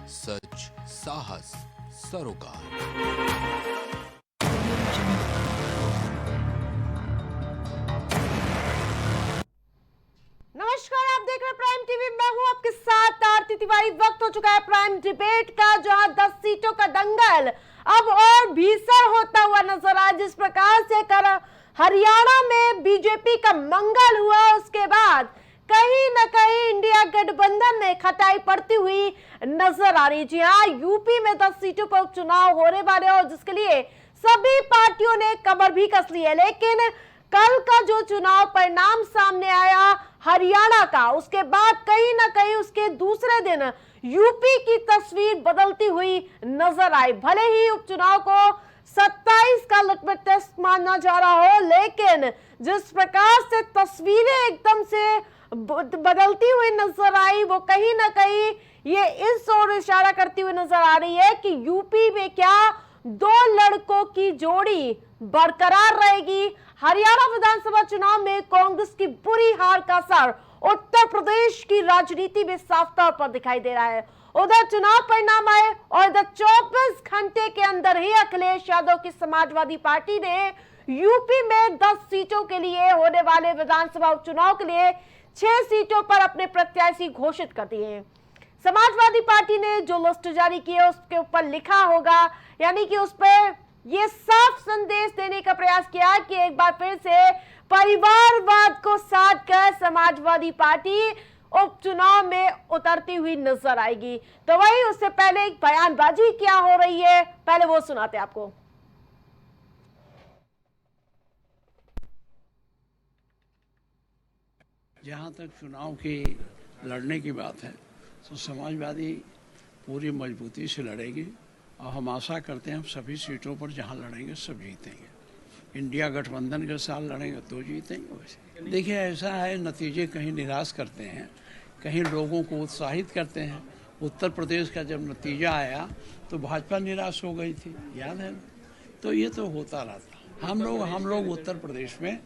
सच, साहस, सरोकार। नमस्कार, आप देख रहे हैं प्राइम टीवी। मैं हूं आपके साथ आरती तिवारी। वक्त हो चुका है प्राइम डिबेट का, जहां 10 सीटों का दंगल अब और भीषण होता हुआ नजर आया। जिस प्रकार से हरियाणा में बीजेपी का मंगल हुआ, उसके बाद कहीं न कहीं इंडिया गठबंधन में खटाई पड़ती हुई नजर आ रही। जी हाँ, यूपी में 10 सीटों पर उपचुनाव होने वाले और जिसके लिए सभी पार्टियों ने कमर भी कस ली है। लेकिन कल का जो चुनाव परिणाम सामने आया हरियाणा का, उसके बाद कहीं ना कहीं उसके दूसरे दिन यूपी की तस्वीर बदलती हुई नजर आई। भले ही उपचुनाव को 27 का लिटमस टेस्ट माना जा रहा हो, लेकिन जिस प्रकार से तस्वीरें एकदम से बदलती हुई नजर आई, वो कहीं ना कहीं ये इस ओर इशारा करती हुई नजर आ रही है कि यूपी में क्या दो लड़कों की जोड़ी बरकरार रहेगी। हरियाणा विधानसभा चुनाव में कांग्रेस की बुरी हार का असर उत्तर प्रदेश की राजनीति में साफ तौर पर दिखाई दे रहा है। उधर चुनाव परिणाम आए और इधर 24 घंटे के अंदर ही अखिलेश यादव की समाजवादी पार्टी ने यूपी में 10 सीटों के लिए होने वाले विधानसभा उपचुनाव के लिए 6 सीटों पर अपने प्रत्याशी घोषित कर दिए हैं। समाजवादी पार्टी ने जो लिस्ट जारी की है उसके ऊपर लिखा होगा, यानी कि उस पर यह साफ संदेश देने का प्रयास किया कि एक बार फिर से परिवारवाद को साध कर समाजवादी पार्टी उपचुनाव में उतरती हुई नजर आएगी। तो वही उससे पहले एक बयानबाजी क्या हो रही है, पहले वो सुनाते आपको। जहाँ तक चुनाव की लड़ने की बात है तो समाजवादी पूरी मजबूती से लड़ेगी और हम आशा करते हैं हम सभी सीटों पर जहाँ लड़ेंगे सब जीतेंगे। इंडिया गठबंधन के साथ लड़ेंगे तो जीतेंगे। वैसे देखिए, ऐसा है, नतीजे कहीं निराश करते हैं, कहीं लोगों को उत्साहित करते हैं। उत्तर प्रदेश का जब नतीजा आया तो भाजपा निराश हो गई थी, याद है ना? तो ये तो होता रहता। हम लोग उत्तर प्रदेश में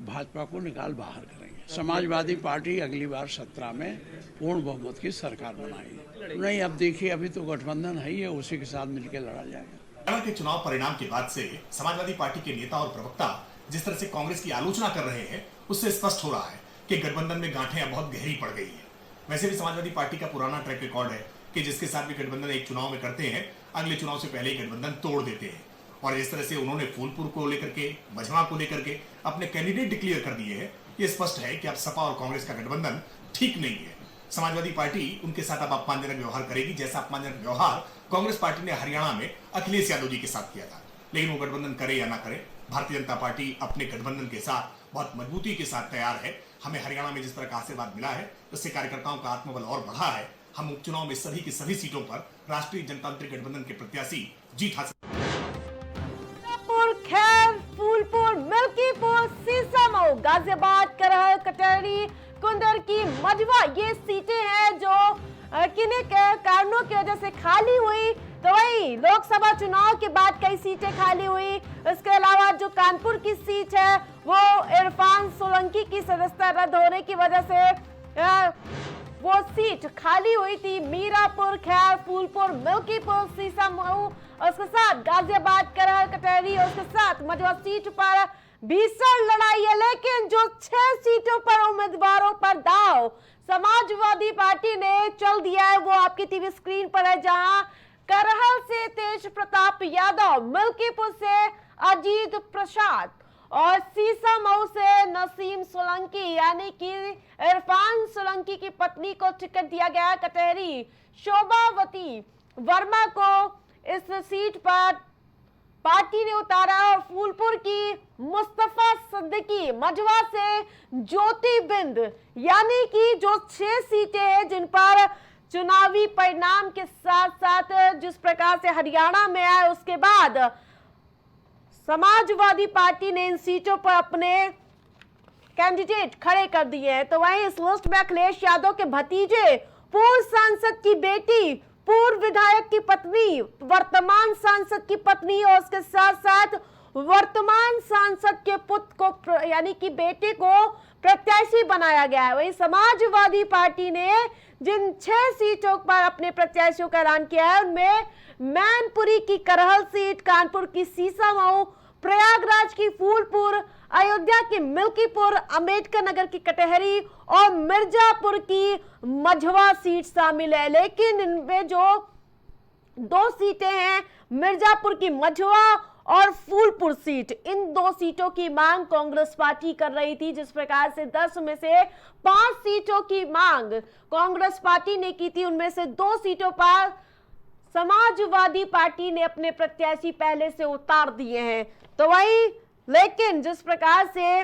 भाजपा को निकाल बाहर करेंगे। समाजवादी पार्टी अगली बार 17 में पूर्ण बहुमत की सरकार बनाएगी। नहीं, अब देखिए, अभी तो गठबंधन है ही है, उसी के साथ मिलकर लड़ा जाएगा। हरियाणा के चुनाव परिणाम के बाद से समाजवादी पार्टी के नेता और प्रवक्ता जिस तरह से कांग्रेस की आलोचना कर रहे हैं, उससे स्पष्ट हो रहा है कि गठबंधन में गांठें अब बहुत गहरी पड़ गई है। वैसे भी समाजवादी पार्टी का पुराना ट्रैक रिकॉर्ड है कि जिसके साथ भी गठबंधन एक चुनाव में करते हैं, अगले चुनाव से पहले ही गठबंधन तोड़ देते हैं। और जिस तरह से उन्होंने फूलपुर को लेकर के, बजवा को लेकर के अपने कैंडिडेट डिक्लेयर कर दिए हैं, ये स्पष्ट है कि अब सपा और कांग्रेस का गठबंधन ठीक नहीं है। समाजवादी पार्टी उनके साथ अब अपमानजनक व्यवहार करेगी, जैसा अपमानजनक व्यवहार कांग्रेस पार्टी ने हरियाणा में अखिलेश यादव जी के साथ किया था। लेकिन वो गठबंधन करे या ना करे, भारतीय जनता पार्टी अपने गठबंधन के साथ बहुत मजबूती के साथ तैयार है। हमें हरियाणा में जिस तरह का आशीर्वाद मिला है, उससे कार्यकर्ताओं का आत्मबल और बढ़ा है। हम उपचुनाव में सभी की सभी सीटों पर राष्ट्रीय जनतांत्रिक गठबंधन के प्रत्याशी जीत हासिल। फूलपुर, मिल्कीपुर, सीसामऊ, गाजियाबाद, करहल, कटहरी, कुंदर की मजवा, ये सीटें हैं जो किन्हीं कारणों की वजह से खाली हुई। तो वही लोकसभा चुनाव के बाद कई सीटें खाली हुई। इसके अलावा जो कानपुर की सीट है, वो इरफान सोलंकी की सदस्यता रद्द होने की वजह से वो सीट खाली हुई थी। मीरापुर, खैर, फूलपुर, मिल्कीपुर, सीसामऊ, उसके साथ गाजियाबाद, करहल, कटहरी, उसके साथ मजवा सीट पर भीषण लड़ाई है। लेकिन जो 6 सीटों पर उम्मीदवारों पर दाव समाजवादी पार्टी ने चल दिया है, वो आपकी टीवी स्क्रीन पर है, जहां करहल से तेज प्रताप यादव, मिल्कीपुर से अजीत प्रसाद और सीसामऊ से नसीम सोलंकी, यानी कि इरफान सोलंकी की पत्नी को टिकट दिया गया। कटहरी शोभावती वर्मा को इस सीट पर पार्टी ने उतारा और फूलपुर की मुस्तफा सिद्दीकी, मजवा से ज्योति बिंद, यानी कि जो 6 सीटें हैं जिन पर चुनावी परिणाम के साथ साथ जिस प्रकार से हरियाणा में आए, उसके बाद समाजवादी पार्टी ने इन सीटों पर अपने कैंडिडेट खड़े कर दिए हैं। तो वहीं इस लिस्ट में अखिलेश यादव के भतीजे, पूर्व सांसद की बेटी, पूर्व विधायक की पत्नी, वर्तमान सांसद की पत्नी और उसके साथ साथ वर्तमान सांसद के पुत्र को यानी कि बेटे को प्रत्याशी बनाया गया है। वहीं समाजवादी पार्टी ने जिन 6 सीटों पर अपने प्रत्याशियों का ऐलान किया है उनमें मैनपुरी की करहल सीट, कानपुर की सीसामऊ, प्रयागराज की फूलपुर, अयोध्या की मिल्कीपुर, अंबेडकर नगर की कटहरी और मिर्जापुर की मझवा सीट शामिल है। लेकिन इनमें जो 2 सीटें हैं, मिर्जापुर की मझवा और फूलपुर सीट, इन 2 सीटों की मांग कांग्रेस पार्टी कर रही थी। जिस प्रकार से 10 में से 5 सीटों की मांग कांग्रेस पार्टी ने की थी, उनमें से 2 सीटों पर समाजवादी पार्टी ने अपने प्रत्याशी पहले से उतार दिए हैं। तो वही लेकिन जिस प्रकार से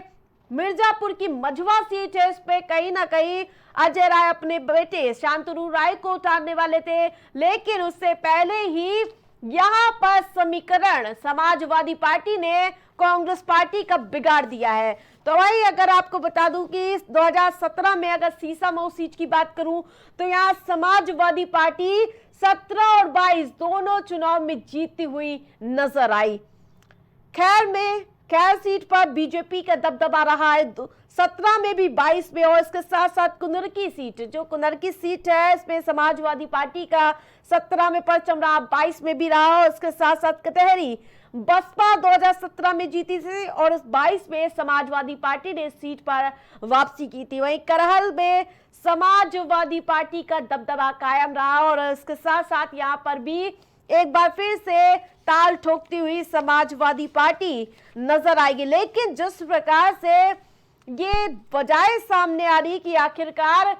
मिर्जापुर की मझवा सीट है, इस पे कहीं ना कहीं अजय राय अपने बेटे शांतनु राय को उतारने वाले थे, लेकिन उससे पहले ही यहां पर समीकरण समाजवादी पार्टी ने कांग्रेस पार्टी का बिगाड़ दिया है। तो वही अगर आपको बता दूं कि 2017 में अगर सीसामऊ सीट की बात करूं तो यहां समाजवादी पार्टी 17 और 22 दोनों चुनाव में जीतती हुई नजर आई। खैर सीट पर बीजेपी का दबदबा रहा है 17 में भी, 22 में, और इसके साथ साथ कुनरकी सीट, जो कुनरकी सीट है इसमें समाजवादी पार्टी का 17 में परचम रहा, 22 में भी रहा, और इसके साथ साथ कटहरी बसपा 2017 में जीती थी और इस 22 में समाजवादी पार्टी ने इस सीट पर वापसी की थी। वहीं करहल में समाजवादी पार्टी का दबदबा कायम रहा और इसके साथ साथ यहां पर भी एक बार फिर से ताल ठोकती हुई समाजवादी पार्टी नजर आएगी। लेकिन जिस प्रकार से ये बजाय सामने आ रही कि आखिरकार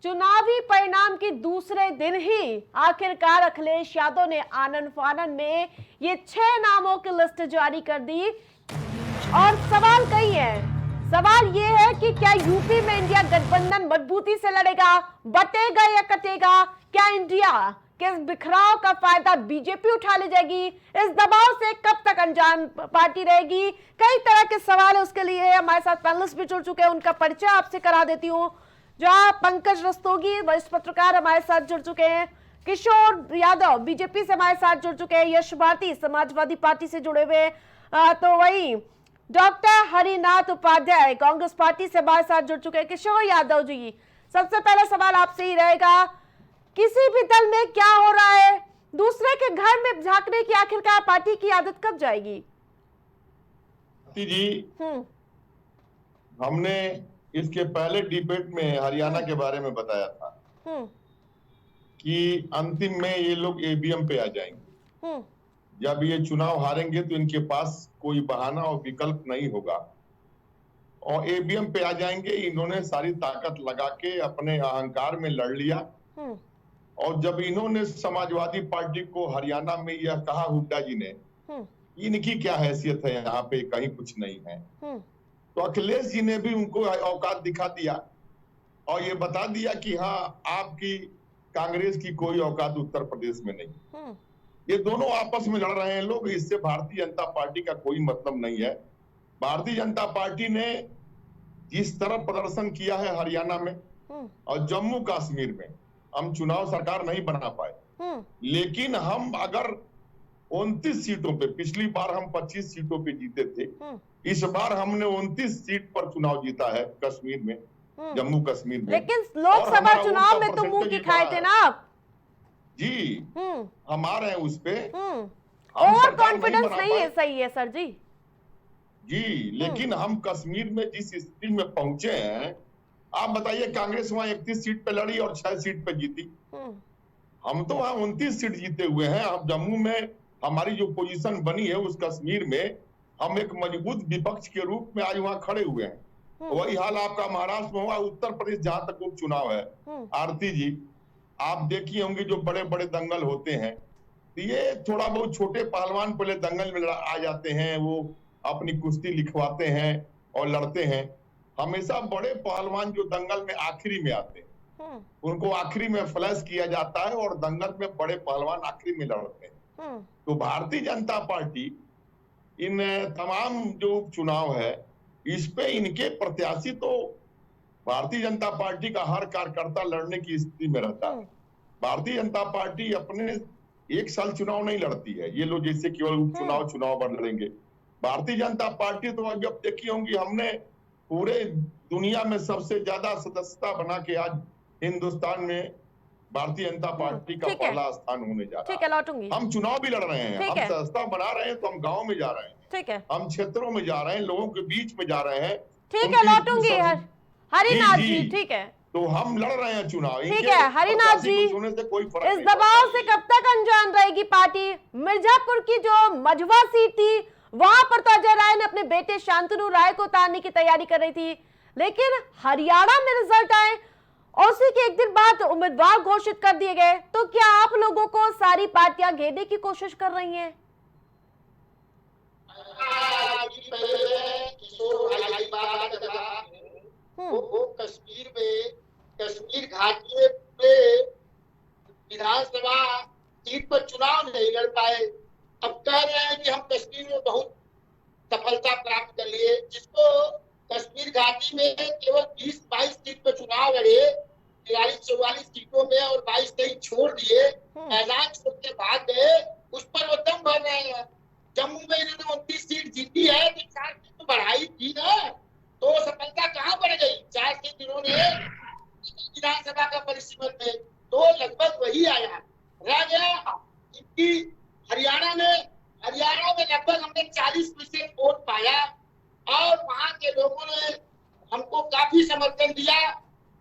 चुनावी परिणाम के दूसरे दिन ही आखिरकार अखिलेश यादव ने आनन फानन में ये 6 नामों की लिस्ट जारी कर दी, और सवाल कई है। सवाल ये है कि क्या यूपी में इंडिया गठबंधन मजबूती से लड़ेगा, बटेगा या कटेगा? क्या इंडिया के बिखराव का फायदा बीजेपी उठा ले जाएगी? इस दबाव से कब तक अनजान पार्टी रहेगी? कई तरह के सवाल है, उसके लिए हमारे साथ पैनलिस्ट भी जुड़ चुके हैं, उनका परिचय आपसे करा देती हूँ। जहां पंकज रस्तोगी वरिष्ठ पत्रकार हमारे साथ जुड़ चुके हैं, किशोर यादव बीजेपी से हमारे साथ जुड़ चुके हैं, यश भारती समाजवादी पार्टी से जुड़े हुए, तो वही डॉक्टर हरिनाथ उपाध्याय कांग्रेस पार्टी से हमारे साथ जुड़ चुके हैं। किशोर यादव जी, सबसे पहला सवाल आपसे ही रहेगा, किसी भी दल में क्या हो रहा है, दूसरे के घर में झांकने की आखिरकार पार्टी की आदत कब जाएगी? जी, हमने इसके पहले डिबेट में हरियाणा के बारे में बताया था कि अंतिम में ये लोग ईवीएम पे आ जाएंगे। जब ये चुनाव हारेंगे तो इनके पास कोई बहाना और विकल्प नहीं होगा और ईवीएम पे आ जाएंगे। इन्होंने सारी ताकत लगा के अपने अहंकार में लड़ लिया और जब इन्होंने समाजवादी पार्टी को हरियाणा में यह कहा हुड्डा जी ने, इनकी क्या हैसियत है यहाँ पे, कहीं कुछ नहीं है, तो अखिलेश जी ने भी उनको औकात दिखा दिया और ये बता दिया कि हाँ, आपकी कांग्रेस की कोई औकात उत्तर प्रदेश में नहीं। ये दोनों आपस में लड़ रहे हैं लोग, इससे भारतीय जनता पार्टी का कोई मतलब नहीं है। भारतीय जनता पार्टी ने जिस तरह प्रदर्शन किया है हरियाणा में और जम्मू कश्मीर में, हम चुनाव सरकार नहीं बना पाए, लेकिन हम अगर 29 सीटों पे, पिछली बार हम 25 सीटों पे जीते थे, इस बार हमने 29 सीट पर चुनाव जीता है कश्मीर में, जम्मू कश्मीर में। लेकिन लोकसभा चुनाव में तो मुंह की खाए थे ना आप जी, हम आ रहे हैं उस पे, ओवर कॉन्फिडेंस नहीं है, सही है सर जी जी, लेकिन हम कश्मीर में जिस स्थिति में पहुंचे हैं, आप बताइए, कांग्रेस वहां 31 सीट पे लड़ी और 6 सीट पे जीती, हम तो वहां 29 सीट जीते हुए हैं। अब जम्मू में हमारी जो पोजीशन बनी है, उस कश्मीर में हम एक मजबूत विपक्ष के रूप में आज वहां खड़े हुए हैं। वही हाल आपका महाराष्ट्र में हुआ, उत्तर प्रदेश जहां तक उपचुनाव है, आरती जी आप देखिए होंगे जो बड़े बड़े दंगल होते हैं, तो ये थोड़ा बहुत छोटे पहलवान पहले दंगल में आ जाते हैं, वो अपनी कुश्ती लिखवाते हैं और लड़ते हैं। हमेशा बड़े पहलवान जो दंगल में आखिरी में आते हैं, उनको आखिरी में फ्लैश किया जाता है और दंगल में बड़े पहलवान आखिरी में लड़ते हैं। तो भारतीय जनता पार्टी इन तमाम जो चुनाव है, इस पे इनके प्रत्याशी तो भारतीय जनता पार्टी का हर कार्यकर्ता लड़ने की स्थिति में रहता है। भारतीय जनता पार्टी अपने एक साल चुनाव नहीं लड़ती है, ये लोग जैसे केवल उपचुनाव चुनाव पर लड़ेंगे, भारतीय जनता पार्टी तो अब देखी होंगी, हमने पूरे दुनिया में सबसे ज्यादा सदस्यता बना के आज हिंदुस्तान में भारतीय जनता पार्टी का ठीक है। पहला स्थान होने जा ठीक रहा है, लौटूंगी। हम चुनाव भी लड़ रहे हैं, ठीक हम है। सदस्यता बना रहे हैं, तो हम गांव में जा रहे हैं, ठीक है, हम क्षेत्रों में जा रहे हैं, लोगों के बीच में जा रहे हैं। ठीक है, उनकी लौटूंगी। हरिनाथ जी, जी, जी। ठीक है, तो हम लड़ रहे हैं चुनाव। ठीक इनके है। हरिनाथ प्रत्याशी जी, कुछ होने से कोई फर्क इस नहीं दबाव पड़ता। से कब तक अनजान रहेगी पार्टी? मिर्जापुर की जो मझवा सीट थी, वहां पर तो अजय राय ने अपने बेटे शांतनु राय को उतारने की तैयारी कर रही थी, लेकिन हरियाणा में रिजल्ट आए और उसी के एक दिन बाद उम्मीदवार घोषित कर दिए गए। तो क्या आप लोगों को सारी पार्टियां घेरने की कोशिश कर रही हैं? वो कश्मीर में, कश्मीर घाटी में पूरे विधानसभा सीट पर चुनाव नहीं लड़ पाए। अब कह रहे हैं कि हम कश्मीर में बहुत सफलता प्राप्त कर लिए, जिसको कश्मीर घाटी में केवल 20-22 सीट पर चुनाव लड़े, 43-44 सीटों में, और 22 कहीं छोड़ दिए, मैदान छोड़ के भाग गए, उस पर वो दम भर रहे हैं। जम्मू में इन्होंने 29 सीट जीती है, तो 4 सीट तो बढ़ाई थी ना, तो सफलता कहाँ बढ़ गई? 4 सीट इन्होंने विधानसभा का परिसीमन में, तो लगभग वही आया। रह गया इनकी हरियाणा में लगभग हमने 40% वोट पाया, और वहां के लोगों ने हमको काफी समर्थन दिया।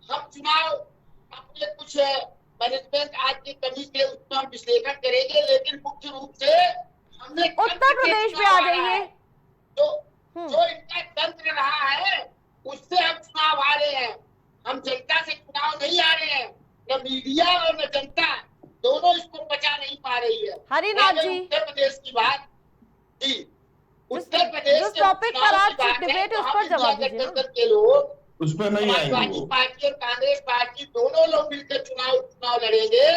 हम चुनाव अपने कुछ मैनेजमेंट आज की कमी से उसमें हम विश्लेषण करेंगे, लेकिन मुख्य रूप से हमने उत्तर प्रदेश में आ जाइए। जो इनका तंत्र रहा है, उससे हम चुनाव हारे हैं। हम जनता से चुनाव नहीं हारे हैं, न मीडिया और न जनता, दोनों इसको बचा नहीं पा रही है। हरिनाथ जी, उत्तर प्रदेश की बात जी, उत्तर प्रदेश जिस टॉपिक पर आज डिबेट है उस पर जवाब दीजिए ना। के लोग, उसमें नहीं आएंगे समाजवादी वो। पार्टी और कांग्रेस पार्टी दोनों लोग मिलकर चुनाव लड़ेंगे,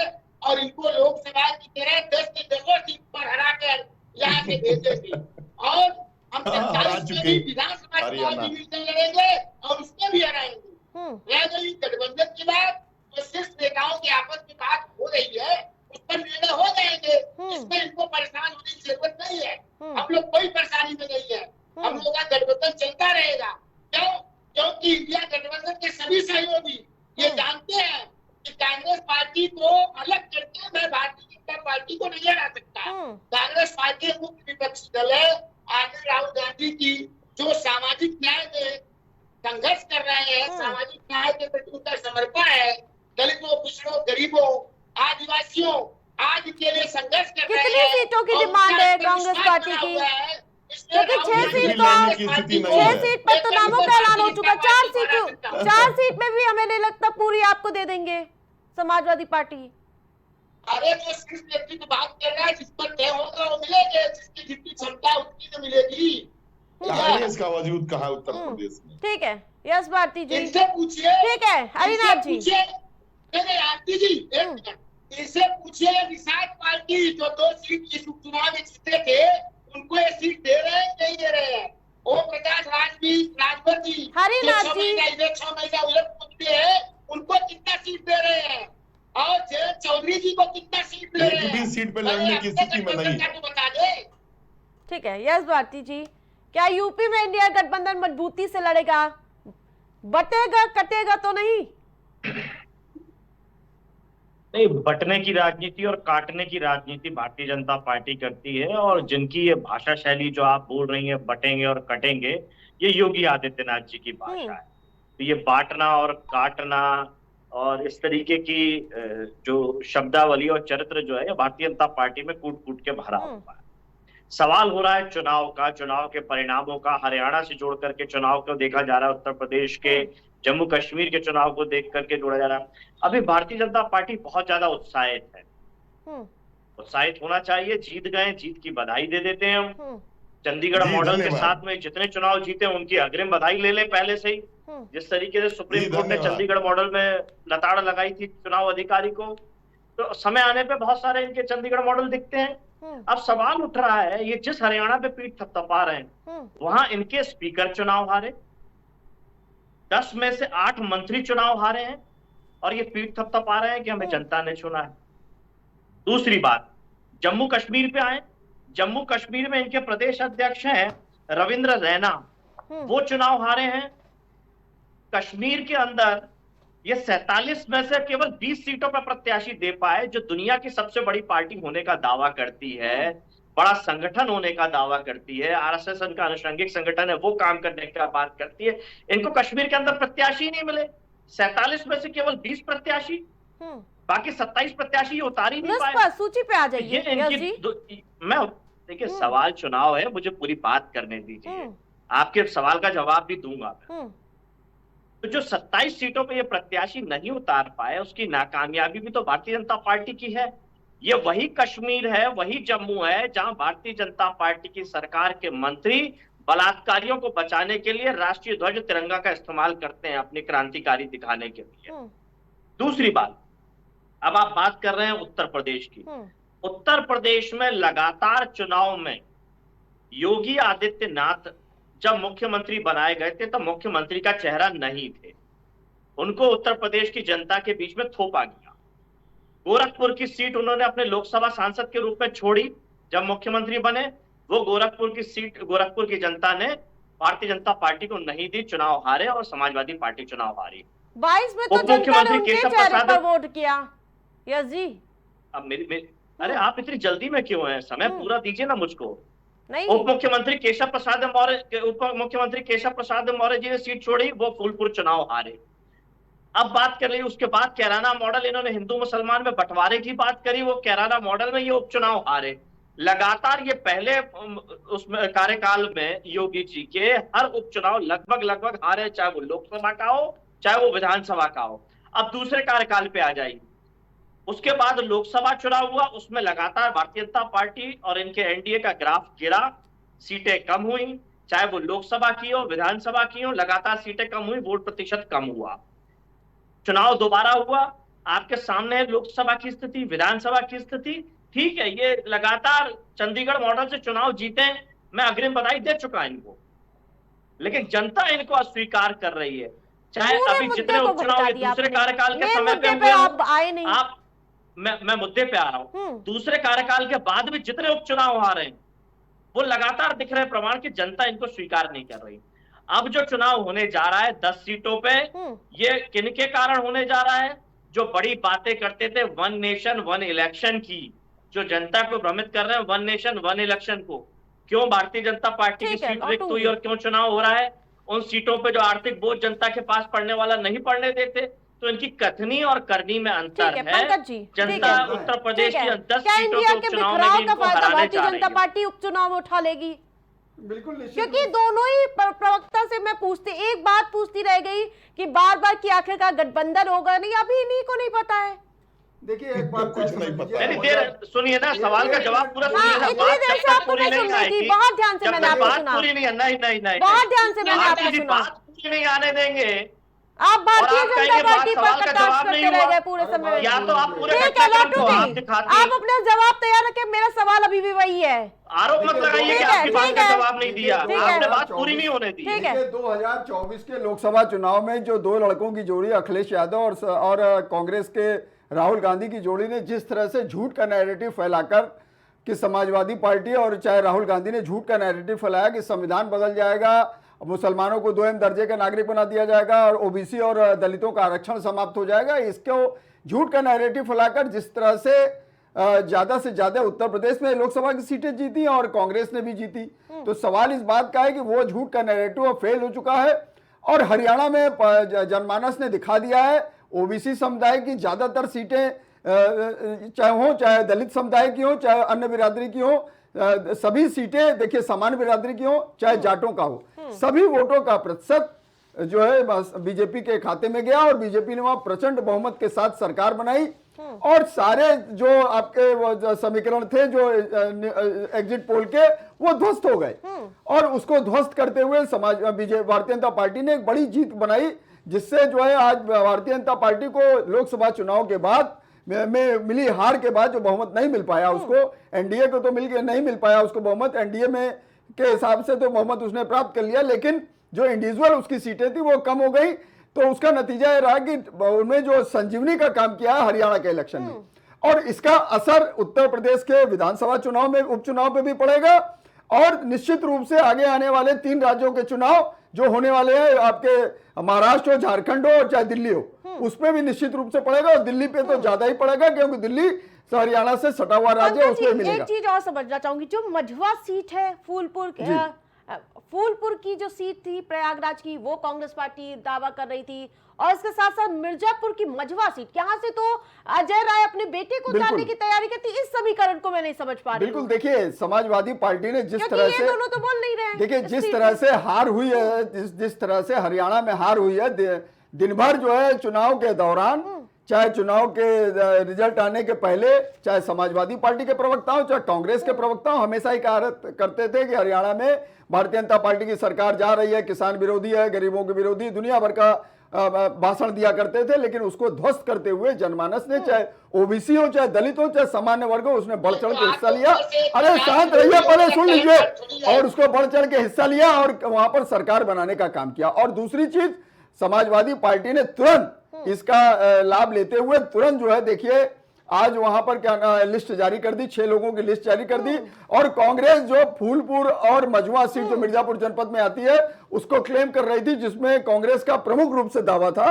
और इनको लोकसभा की तरह 10 की 10 सीट पर हरा कर यहाँ से भेजेंगे, और हम हरा चुके विधानसभा चुनाव भी मिलकर लड़ेंगे और उसमें भी हराएंगे। रह गई गठबंधन की बात, तो सिर्फ नेताओं की आपस में बात हो रही है, उस पर निर्णय हो जाएंगे। इसमें इनको परेशान होने की जरूरत नहीं है। हम लोग कोई परेशानी में नहीं है, हम लोग का गठबंधन चलता रहेगा। क्यों? क्योंकि इंडिया गठबंधन के सभी सहयोगी ये जानते हैं कि कांग्रेस पार्टी को अलग करके मैं भारतीय जनता पार्टी को नहीं हरा सकता। कांग्रेस पार्टी मुख्य विपक्षी दल है। आगे राहुल गांधी की जो सामाजिक न्याय में संघर्ष कर रहे हैं, सामाजिक न्याय के प्रति उनका समर्पण है, दलितों, पिछड़ों, गरीबों, आदिवासियों आज के लिए संघर्ष कर रहे हैं। कितनी सीटों की डिमांड है कांग्रेस पार्टी की? क्योंकि 6 सीट तो 6 सीट पर तो नामों का ऐलान हो चुका। 4 सीट में भी हमें नहीं लगता पूरी आपको दे देंगे समाजवादी पार्टी। अरे तो सिर्फ व्यक्ति तो बात कर रहा है, जिस पर तय होगा वो मिलेगा, जिसकी जितनी क्षमता उतनी तो मिलेगी। कांग्रेस का वजूद कहाँ है उत्तर प्रदेश में? ठीक है, यस भारती जी, इनसे पूछिए। ठीक है हरिनाथ जी, आरती जी, इनसे पूछिए निषाद पार्टी जो 2 सीट की उपचुनाव में जीते थे, उनको ये सीट दे रहे हैं नहीं दे रहे हैं? ओम प्रकाश राजभर जी, हरिनाथ जी, 6 महीना उलट पूछते हैं, उनको कितना सीट दे रहे हैं? और जय चौधरी जी को कितना सीट दे रहे हैं? एक भी सीट पे लड़ने की स्थिति में नहीं। तो बता दे। ठीक है, यस भारती जी, क्या यूपी में इंडिया गठबंधन मजबूती से लड़ेगा? बटेगा कटेगा तो नहीं? नहीं, बंटने की राजनीति और काटने की राजनीति भारतीय जनता पार्टी करती है, और जिनकी ये भाषा शैली जो आप बोल रही हैं, बटेंगे और कटेंगे, ये योगी आदित्यनाथ जी की भाषा है। तो ये बांटना और काटना और इस तरीके की जो शब्दावली और चरित्र जो है, ये भारतीय जनता पार्टी में कूट कूट के भरा हुआ है। सवाल हो रहा है चुनाव का, चुनाव के परिणामों का। हरियाणा से जोड़ करके चुनाव को देखा जा रहा है, उत्तर प्रदेश के, जम्मू कश्मीर के चुनाव को देख करके जोड़ा जा रहा है। अभी भारतीय जनता पार्टी बहुत ज्यादा उत्साहित है, उत्साहित होना चाहिए। जीत गए, जीत की बधाई दे देते हैं हम। चंडीगढ़ मॉडल के साथ में जितने चुनाव जीते उनकी अग्रिम बधाई ले लें पहले से ही। जिस तरीके से सुप्रीम कोर्ट ने चंडीगढ़ मॉडल में लताड़ लगाई थी चुनाव अधिकारी को, तो समय आने पे बहुत सारे इनके चंडीगढ़ मॉडल दिखते हैं। अब सवाल उठ रहा है, ये जिस हरियाणा पे पीठ थपथपा रहे हैं, वहां इनके स्पीकर चुनाव हारे, 10 में से 8 मंत्री चुनाव हारे हैं, और ये पीठ थपथपा रहे हैं कि हमें जनता ने चुना है। दूसरी बात, जम्मू कश्मीर पे आए। जम्मू कश्मीर में इनके प्रदेश अध्यक्ष हैं रविंद्र रैना वो चुनाव हारे हैं। कश्मीर के अंदर ये 47 में से केवल 20 सीटों पर प्रत्याशी दे पाए, जो दुनिया की सबसे बड़ी पार्टी होने का दावा करती है, बड़ा संगठन होने का दावा करती है, आरएसएस का अनुषंगिक संगठन है, वो काम करने का बात करती है। इनको कश्मीर के अंदर प्रत्याशी नहीं मिले। 47 में से केवल 20 प्रत्याशी, बाकी 27 प्रत्याशी उतार ही नहीं पाए। सूची पे आ जाइए। ये इनकी मैं देखिए, सवाल चुनाव है, मुझे पूरी बात करने दीजिए, आपके सवाल का जवाब भी दूंगा मैं। तो जो 27 सीटों पे ये प्रत्याशी नहीं उतार पाए, उसकी नाकामयाबी भी तो भारतीय जनता पार्टी की है। ये वही कश्मीर है, वही जम्मू है जहां भारतीय जनता पार्टी की सरकार के मंत्री बलात्कारियों को बचाने के लिए राष्ट्रीय ध्वज तिरंगा का इस्तेमाल करते हैं अपनी क्रांतिकारी दिखाने के लिए। दूसरी बात, अब आप बात कर रहे हैं उत्तर प्रदेश की। उत्तर प्रदेश में लगातार चुनाव में योगी आदित्यनाथ जब मुख्यमंत्री बनाए गए थे, तब मुख्यमंत्री का चेहरा नहीं थे। उनको उत्तर प्रदेश की जनता के बीच में थोपा गया। गोरखपुर की सीट उन्होंने अपने लोकसभा सांसद के रूप में छोड़ी जब मुख्यमंत्री बने। वो गोरखपुर की सीट, गोरखपुर की जनता ने भारतीय जनता पार्टी को नहीं दी, चुनाव हारे और समाजवादी पार्टी चुनाव हारी। 22 में तो जनता ने उनके चेहरे पर वोट किया। यस जी। अब अरे आप इतनी जल्दी में क्यों हैं? समय पूरा दीजिए ना मुझको। नहीं। उप मुख्यमंत्री केशव प्रसाद मौर्य जी ने सीट छोड़ी, वो फूलपुर चुनाव हारे। अब बात कर रही, उसके बाद कैराना मॉडल, इन्होंने हिंदू मुसलमान में बंटवारे की बात करी, वो कैराना मॉडल में ये उपचुनाव हारे। लगातार ये पहले उसमें कार्यकाल में योगी जी के हर उपचुनाव लगभग हारे, चाहे वो लोकसभा का हो चाहे वो विधानसभा का हो। अब दूसरे कार्यकाल पे आ जाइए, उसके बाद लोकसभा चुनाव हुआ, उसमें लगातार भारतीय जनता पार्टी और इनके एनडीए का ग्राफ गिरा, सीटें कम हुई, चाहे वो लोकसभा की हो विधानसभा की हो, लगातार सीटें कम हुई, वोट प्रतिशत कम हुआ। चुनाव दोबारा हुआ, आपके सामने है लोकसभा की स्थिति, विधानसभा की स्थिति। ठीक है, ये लगातार चंडीगढ़ मॉडल से चुनाव जीते, मैं अग्रिम बधाई दे चुका इनको, लेकिन जनता इनको अस्वीकार कर रही है। चाहे अभी जितने उपचुनाव दूसरे कार्यकाल के समय पे हुए, आप आए नहीं। आप मैं मुद्दे पे आ रहा हूं। दूसरे कार्यकाल के बाद भी जितने उपचुनाव आ रहे हैं, वो लगातार दिख रहे प्रमाण कि जनता इनको स्वीकार नहीं कर रही। अब जो चुनाव होने जा रहा है 10 सीटों पे, ये किनके कारण होने जा रहा है? जो बड़ी बातें करते थे वन नेशन वन इलेक्शन की, जो जनता को भ्रमित कर रहे हैं वन नेशन वन इलेक्शन को, क्यों भारतीय जनता पार्टी की सीट रिक्त हुई और क्यों चुनाव हो रहा है? उन सीटों पे जो आर्थिक बोझ जनता के पास पड़ने वाला नहीं पड़ने देते, तो इनकी कथनी और करनी में अंतर है। जनता उत्तर प्रदेश की 10 सीटों के उपचुनाव में भी इनको हराने जा रही है। जनता पार्टी उपचुनाव उठा लेगी, बिल्कुल, क्योंकि दोनों ही प्रवक्ता से मैं एक बात पूछती रह गई कि बार कि आखिरकार गठबंधन होगा नहीं, अभी इन्हीं को नहीं पता है। देखिए एक बात कुछ नहीं पता। देर सुनिए ना, सवाल का जवाब पूरा सुनिए ना। इतनी देर से आपको मैं सुन रही थी, बहुत ध्यान से मैंने आपको सुना। पूरी नहीं, बहुत ध्यान से मैंने आपको सुना। बात पूरी नहीं आने देंगे। आप भारतीय जनता पार्टी पर कटाक्ष करते रह गए पूरे समय। या तो आप पूरे आप अपना जवाब तैयार रखें, मेरा सवाल अभी भी वही है। आरोप मत लगाइए कि आपकी बात का जवाब नहीं दिया, आपने बात पूरी नहीं होने दी। 2024 के लोकसभा चुनाव में जो दो लड़कों की जोड़ी अखिलेश यादव और कांग्रेस के राहुल गांधी की जोड़ी ने जिस तरह से झूठ का नैरेटिव फैलाकर कि समाजवादी पार्टी और चाहे राहुल गांधी ने झूठ का नैरेटिव फैलाया कि संविधान बदल जाएगा, मुसलमानों को 2 दर्जे का नागरिक बना दिया जाएगा और ओबीसी और दलितों का आरक्षण समाप्त हो जाएगा, इसको झूठ का नैरेटिव फैलाकर जिस तरह से ज्यादा से ज्यादा उत्तर प्रदेश में लोकसभा की सीटें जीती और कांग्रेस ने भी जीती। तो सवाल इस बात का है कि वो झूठ का नैरेटिव फेल हो चुका है और हरियाणा में जनमानस ने दिखा दिया है ओबीसी समुदाय की ज्यादातर सीटें चाहे दलित समुदाय की हो चाहे अन्य बिरादरी की हो, सभी सीटें देखिए सामान्य बिरादरी की हो चाहे जाटों का हो, सभी वोटों का प्रतिशत जो है बीजेपी के खाते में गया और बीजेपी ने वहां प्रचंड बहुमत के साथ सरकार बनाई और सारे जो आपके वो समीकरण थे जो एग्जिट पोल के वो ध्वस्त हो गए और उसको ध्वस्त करते हुए भारतीय जनता पार्टी ने एक बड़ी जीत बनाई, जिससे जो है आज भारतीय जनता पार्टी को लोकसभा चुनाव के बाद में मिली हार के बाद जो बहुमत नहीं मिल पाया उसको, एनडीए को तो नहीं मिल पाया उसको बहुमत, एनडीए में के हिसाब से तो बहुमत उसने प्राप्त कर लिया, लेकिन जो इंडिविजुअल उसकी सीटें थी वो कम हो गई। तो उसका नतीजा ये रहा कि उन्होंने जो संजीवनी का काम किया हरियाणा के इलेक्शन में और इसका असर उत्तर प्रदेश के विधानसभा चुनाव में उपचुनाव पे भी पड़ेगा और निश्चित रूप से आगे आने वाले 3 राज्यों के चुनाव जो होने वाले हैं, आपके महाराष्ट्र हो, झारखंड हो और चाहे दिल्ली हो, उसमें भी निश्चित रूप से पड़ेगा। और दिल्ली पे तो ज्यादा ही पड़ेगा, क्योंकि दिल्ली हरियाणा से सटा हुआ राज्य है, उसमें मिलेगा। एक चीज और समझना चाहूंगी, जो मझवा सीट है फूलपुर की जो सीट थी प्रयागराज की, वो कांग्रेस पार्टी दावा कर रही थी, और इसके साथ साथ मिर्जापुर की मझवा सीट, यहाँ से तो अजय राय अपने बेटे को उतारने की तैयारी करती। इस समीकरण को मैं नहीं समझ पा रही। बिल्कुल, देखिए समाजवादी पार्टी ने जिस तरह से, दोनों तो बोल नहीं रहे, देखिए जिस तरह से हार हुई है, जिस तरह से हरियाणा में हार हुई है, दिन भर जो है चुनाव के दौरान, चाहे चुनाव के रिजल्ट आने के पहले, चाहे समाजवादी पार्टी के प्रवक्ताओं, चाहे कांग्रेस के प्रवक्ताओं, हमेशा ही कहा करते थे कि हरियाणा में भारतीय जनता पार्टी की सरकार जा रही है, किसान विरोधी है, गरीबों के विरोधी, दुनिया भर का भाषण दिया करते थे। लेकिन उसको ध्वस्त करते हुए जनमानस ने, चाहे ओबीसी हो, चाहे दलित हो, चाहे सामान्य वर्ग हो, उसने बढ़ चढ़ के हिस्सा लिया। अरे शांत रहिए, पहले सुन लीजिए। और उसको बढ़ चढ़ के हिस्सा लिया और वहां पर सरकार बनाने का काम किया। और दूसरी चीज, समाजवादी पार्टी ने तुरंत इसका लाभ लेते हुए तुरंत जो है, देखिए आज वहां पर क्या लिस्ट जारी कर दी, 6 लोगों की लिस्ट जारी कर दी। और कांग्रेस जो फूलपुर और मझवा सीट जो मिर्जापुर जनपद में आती है, उसको क्लेम कर रही थी, जिसमें कांग्रेस का प्रमुख रूप से दावा था,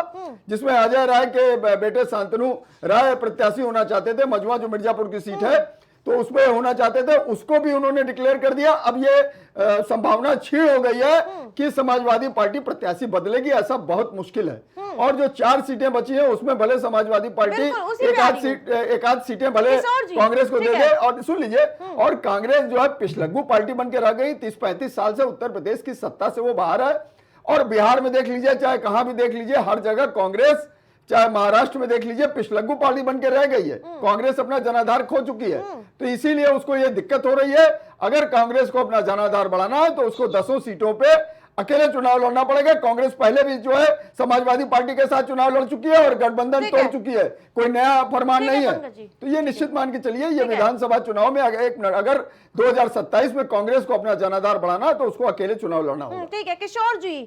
जिसमें अजय राय के बेटे शांतनु राय प्रत्याशी होना चाहते थे। मझवा जो मिर्जापुर की सीट है, तो उसमें होना चाहते थे, उसको भी उन्होंने डिक्लेयर कर दिया। अब ये संभावना क्षीण हो गई है कि समाजवादी पार्टी प्रत्याशी बदलेगी, ऐसा बहुत मुश्किल है। और जो 4 सीटें बची हैं, उसमें भले समाजवादी पार्टी एक आध सीटें भले कांग्रेस को दे दे। और सुन लीजिए, और कांग्रेस जो है पिछलग्गू पार्टी बन के रह गई। 30-35 साल से उत्तर प्रदेश की सत्ता से वो बाहर है। और बिहार में देख लीजिए, चाहे कहां भी देख लीजिए, हर जगह कांग्रेस, चाहे महाराष्ट्र में देख लीजिए, पिछलग्गू पार्टी बन के रह गई है। कांग्रेस अपना जनाधार खो चुकी है, तो इसीलिए उसको ये दिक्कत हो रही है। अगर कांग्रेस को अपना जनाधार बढ़ाना है, तो उसको 10 सीटों पे अकेले चुनाव लड़ना पड़ेगा। कांग्रेस पहले भी जो है समाजवादी पार्टी के साथ चुनाव लड़ चुकी है और गठबंधन तोड़ चुकी है, कोई नया फरमान नहीं है। तो ये निश्चित मान के चलिए, ये विधानसभा चुनाव में अगर 2027 में कांग्रेस को अपना जनाधार बढ़ाना, तो उसको अकेले चुनाव लड़ना होगा। ठीक है किशोर जी,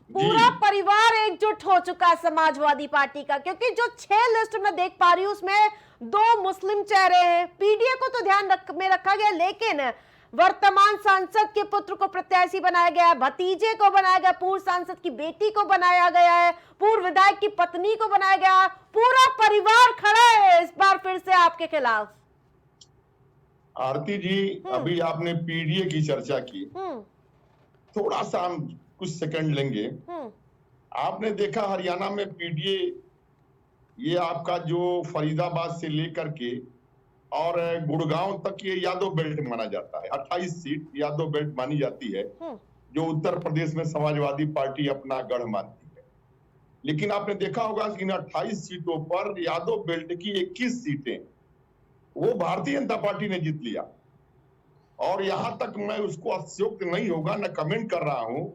पूरा परिवार एकजुट हो चुका है समाजवादी पार्टी का, क्योंकि जो 6 लिस्ट में देख पा रही हूं, उसमें 2 मुस्लिम चेहरे हैं। पीडीए को तो ध्यान में रखा गया, लेकिन वर्तमान सांसद के पुत्र को प्रत्याशी बनाया गया है, भतीजे को बनाया गया, पूर्व सांसद की बेटी को बनाया गया है, पूर्व विधायक की पत्नी को बनाया गया। पूरा परिवार खड़ा है इस बार फिर से आपके खिलाफ। आरती जी, अभी आपने पीडीए की चर्चा की, थोड़ा सा हम कुछ सेकंड लेंगे। आपने देखा हरियाणा में पीडीए, ये आपका जो फरीदाबाद से लेकर के और गुड़गांव तक ये यादव बेल्ट माना जाता है। 28 सीट यादव बेल्ट मानी जाती है, जो उत्तर प्रदेश में समाजवादी पार्टी अपना गढ़ मानती है। लेकिन आपने देखा होगा कि इन 28 सीटों पर यादव बेल्ट की 21 सीटें वो भारतीय जनता पार्टी ने जीत लिया। और यहां तक मैं उसको अतिशयोक्त नहीं होगा, न कमेंट कर रहा हूं,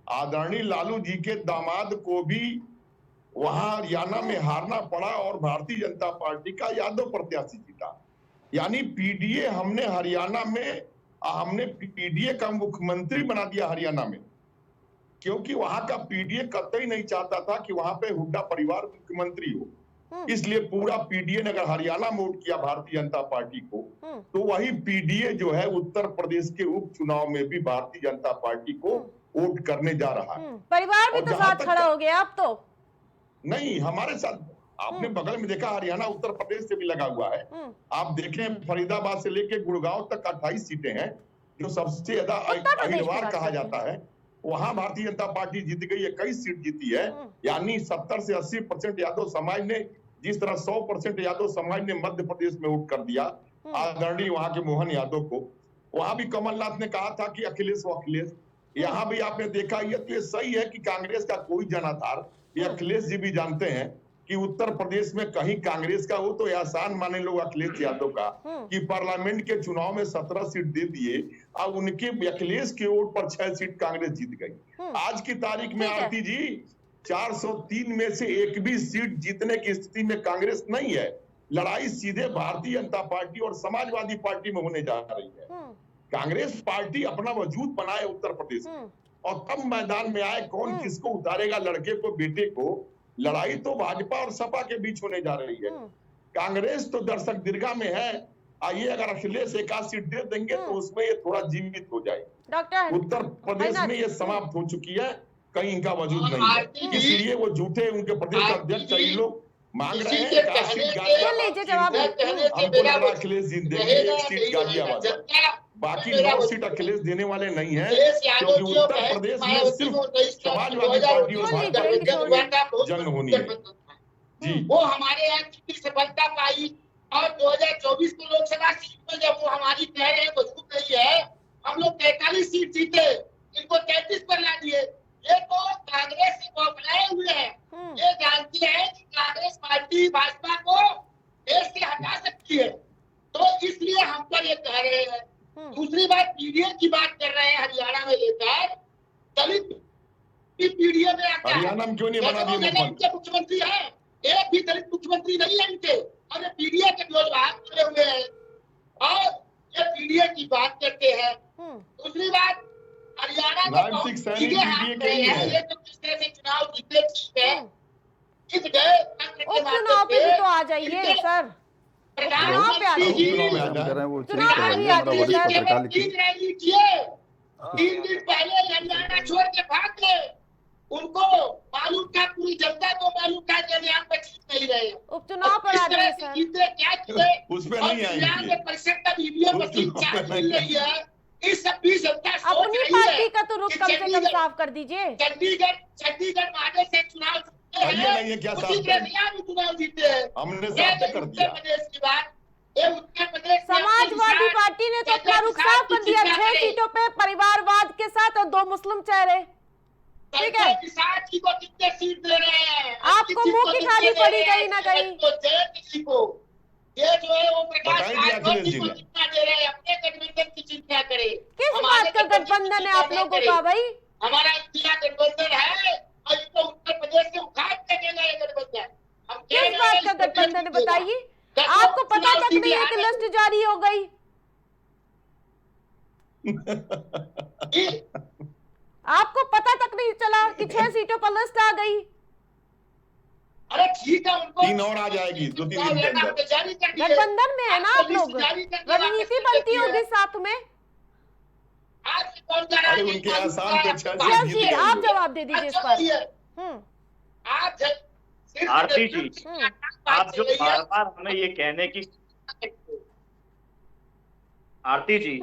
आदरणीय लालू जी के दामाद को भी वहां हरियाणा में हारना पड़ा और भारतीय जनता पार्टी का यादव प्रत्याशी जीता। यानी पीडीए हमने हरियाणा में, हमने पीडीए का मुख्यमंत्री बना दिया हरियाणा में, क्योंकि वहां का पीडीए कतई नहीं चाहता था कि वहां पे हुड्डा परिवार मुख्यमंत्री हो। इसलिए पूरा पीडीए ने अगर हरियाणा में वोट किया भारतीय जनता पार्टी को, तो वही पीडीए जो है उत्तर प्रदेश के उपचुनाव में भी भारतीय जनता पार्टी को वोट करने जा रहा है। परिवार भी तो साथ खड़ा हो गया अब तो। नहीं, हमारे साथ आपने बगल में देखा, हरियाणा उत्तर प्रदेश से भी लगा हुआ है। आप देखें, फरीदाबाद से लेके गुड़गांव तक 28 सीटें हैं, जो सबसे ज्यादा अहिलवार कहा जाता है। वहां भारतीय जनता पार्टी जीत गई, 21 सीट जीती है। यानी 70 से 80% यादव समाज ने, जिस तरह 100% यादव समाज ने मध्य प्रदेश में वोट कर दिया आदरणीय वहां के मोहन यादव को। वहां भी कमलनाथ ने कहा था कि अखिलेश वो अखिलेश। यहाँ भी आपने देखा, ये तो ये सही है कि कांग्रेस का कोई जनाधार, ये अखिलेश जी भी जानते हैं कि उत्तर प्रदेश में कहीं कांग्रेस का हो तो एहसान माने लोग अखिलेश यादव का कि पार्लियामेंट के चुनाव में 17 सीट दे दिए। अब उनके अखिलेश के वोट पर 6 सीट कांग्रेस जीत गई। आज की तारीख में आरती जी 403 में से एक भी सीट जीतने की स्थिति में कांग्रेस नहीं है। लड़ाई सीधे भारतीय जनता पार्टी और समाजवादी पार्टी में होने जा रही है। कांग्रेस पार्टी अपना वजूद बनाए उत्तर प्रदेश में और तब मैदान में आए कौन किसको उतारेगा, लड़के को बेटे को। लड़ाई तो भाजपा और सपा के बीच होने जा रही है। कांग्रेस तो दर्शक दीर्घा में है, ये अगर अखिलेश एक आध सीट दे देंगे तो उसमें ये थोड़ा जीवित हो जाए। डॉक्टर उत्तर प्रदेश में ये समाप्त हो चुकी है, कहीं इनका वजूद नहीं है, इसलिए वो झूठे उनके प्रदेश अध्यक्ष कई लोग मांग रहे हैं एक आध सीट गाजियाबाद, हमको लग रहा अखिलेश जीत देंगे एक सीट गाजियाबाद, बाकी 9 सीट अखिलेश देने वाले नहीं है, क्योंकि उत्तर प्रदेश में सिर्फ समाजवादी पार्टी और भाजपा जंग होनी है। जी वो हमारे यहाँ कितनी सफलता पाई और 2024 में लोकसभा सीट में जब वो हमारी कह रहे हैं मजबूत नहीं है, हम लोग 43 सीट जीते, इनको 33 पर ला दिए। ये तो कांग्रेस से बौखलाए हुए हैं, ये जानती है कि कांग्रेस पार्टी भाजपा को देश से हटा सकती है, तो इसलिए हम पर ये कह रहे हैं। दूसरी बात पीडीए की बात कर रहे हैं हरियाणा में लेकर, दलित पीडीए में आता है, हरियाणा में क्यों नहीं बना दिया मुख्यमंत्री है, एक भी दलित मुख्यमंत्री नहीं है इनके, और ये पीडीए के व्यवहार करे हुए हैं और ये पीडीए की बात करते हैं। दूसरी बात हरियाणा में ये तो किस तरह से चुनाव जीते ठीक है, जीत गए उपचुनाव पे भी तो आ जाइए सर, चुनाव पे आ जाइए। 3 दिन पहले हरियाणा छोड़ के भाग गए, उनको मालूम था, पूरी जनता को मालूम था कि यहाँ पर जीत नहीं रहे, उपचुनाव पर आ जाइए सर। जीते क्या किए, उसमें नहीं आएंगे, परिषद का ईवीएम मशीन चालू मिल रही है, इस सब भी जनता अपनी पार्टी का तो रुख कम से कम साफ कर दीजिए। चंडीगढ़ माने से चुनाव नहीं है क्या चुनाव जीते हैं, हमने साफ कर दिया। उत्तर प्रदेश की बात, ये उत्तर प्रदेश समाजवादी पार्टी ने तो अपना रुख साफ कर दिया, 6 सीटों पे परिवारवाद के साथ और 2 मुस्लिम चेहरे, ठीक है। किसानी को कितने सीट दे रहे हैं, आपको मुंह की खानी पड़ी कहीं ना कहीं। किसी को ये जो है वो प्रकाश जी को कितना दे रहे हैं, अपने गठबंधन की चिंता करें। किस बात का गठबंधन है आप लोगों का भाई? हमारा इंडिया गठबंधन है और इसको उत्तर प्रदेश से उखाड़ के देना है गठबंधन। हम किस बात का गठबंधन है बताइए? आपको पता तक नहीं है कि लिस्ट जारी हो गई? आपको पता तक नहीं चला कि 6 सीटों पर लिस्ट आ गई? अरे ठीक है, उनको 3 और आ जाएगी 2-3 दिन के अंदर। गठबंधन में है ना आप लोग, रणनीति बनती होगी साथ में। अरे उनके आसाम के 6 जी आप जवाब दे दीजिए इस पर। आरती जी, आप जो बार बार हमें ये कहने की, आरती जी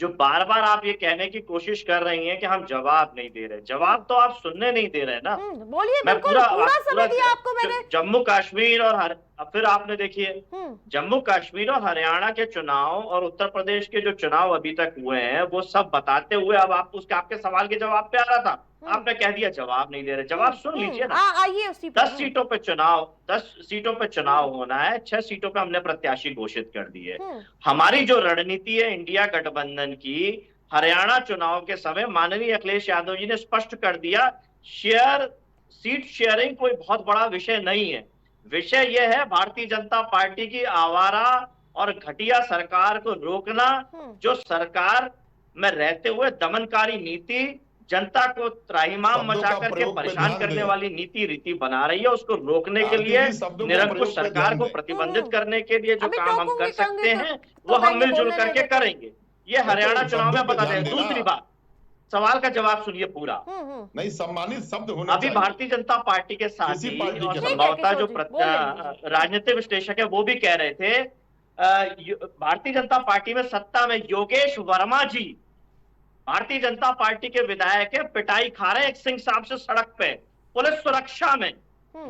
जो बार बार आप ये कहने की कोशिश कर रही हैं कि हम जवाब नहीं दे रहे, जवाब तो आप सुनने नहीं दे रहे ना। बोलिए, मैं पूरा समय दिया आपको मैंने। जम्मू कश्मीर और फिर आपने देखिए जम्मू कश्मीर और हरियाणा के चुनाव और उत्तर प्रदेश के जो चुनाव अभी तक हुए हैं वो सब बताते हुए अब आप उसके आपके सवाल के जवाब पे आ रहा था, आपने कह दिया जवाब नहीं दे रहे। जवाब सुन लीजिए ना। आइए 10 सीटों पे चुनाव होना है, 6 सीटों पे हमने प्रत्याशी घोषित कर दिए। हमारी जो रणनीति है इंडिया गठबंधन की, हरियाणा चुनाव के समय माननीय अखिलेश यादव जी ने स्पष्ट कर दिया, सीट शेयरिंग कोई बहुत बड़ा विषय नहीं है। विषय यह है भारतीय जनता पार्टी की आवारा और घटिया सरकार को रोकना, जो सरकार में रहते हुए दमनकारी नीति, जनता को त्राहिमाम मचा करके परेशान करने वाली नीति रीति बना रही है, उसको रोकने के लिए, निरंकुश सरकार को प्रतिबंधित करने के लिए जो काम हम कर सकते हैं वो हम मिलजुल करके करेंगे। ये हरियाणा चुनाव में बता दें। दूसरी बात, सवाल का जवाब सुनिए पूरा। नहीं, सम्मानित शब्द होना अभी भारतीय जनता पार्टी के साथ ही और संभवतः जो राजनीतिक विश्लेषक है वो भी कह रहे थे, भारतीय जनता पार्टी में सत्ता में योगेश वर्मा जी भारतीय जनता पार्टी के विधायक है, पिटाई खा रहे हैं एक सिंह साहब से सड़क पे पुलिस सुरक्षा में।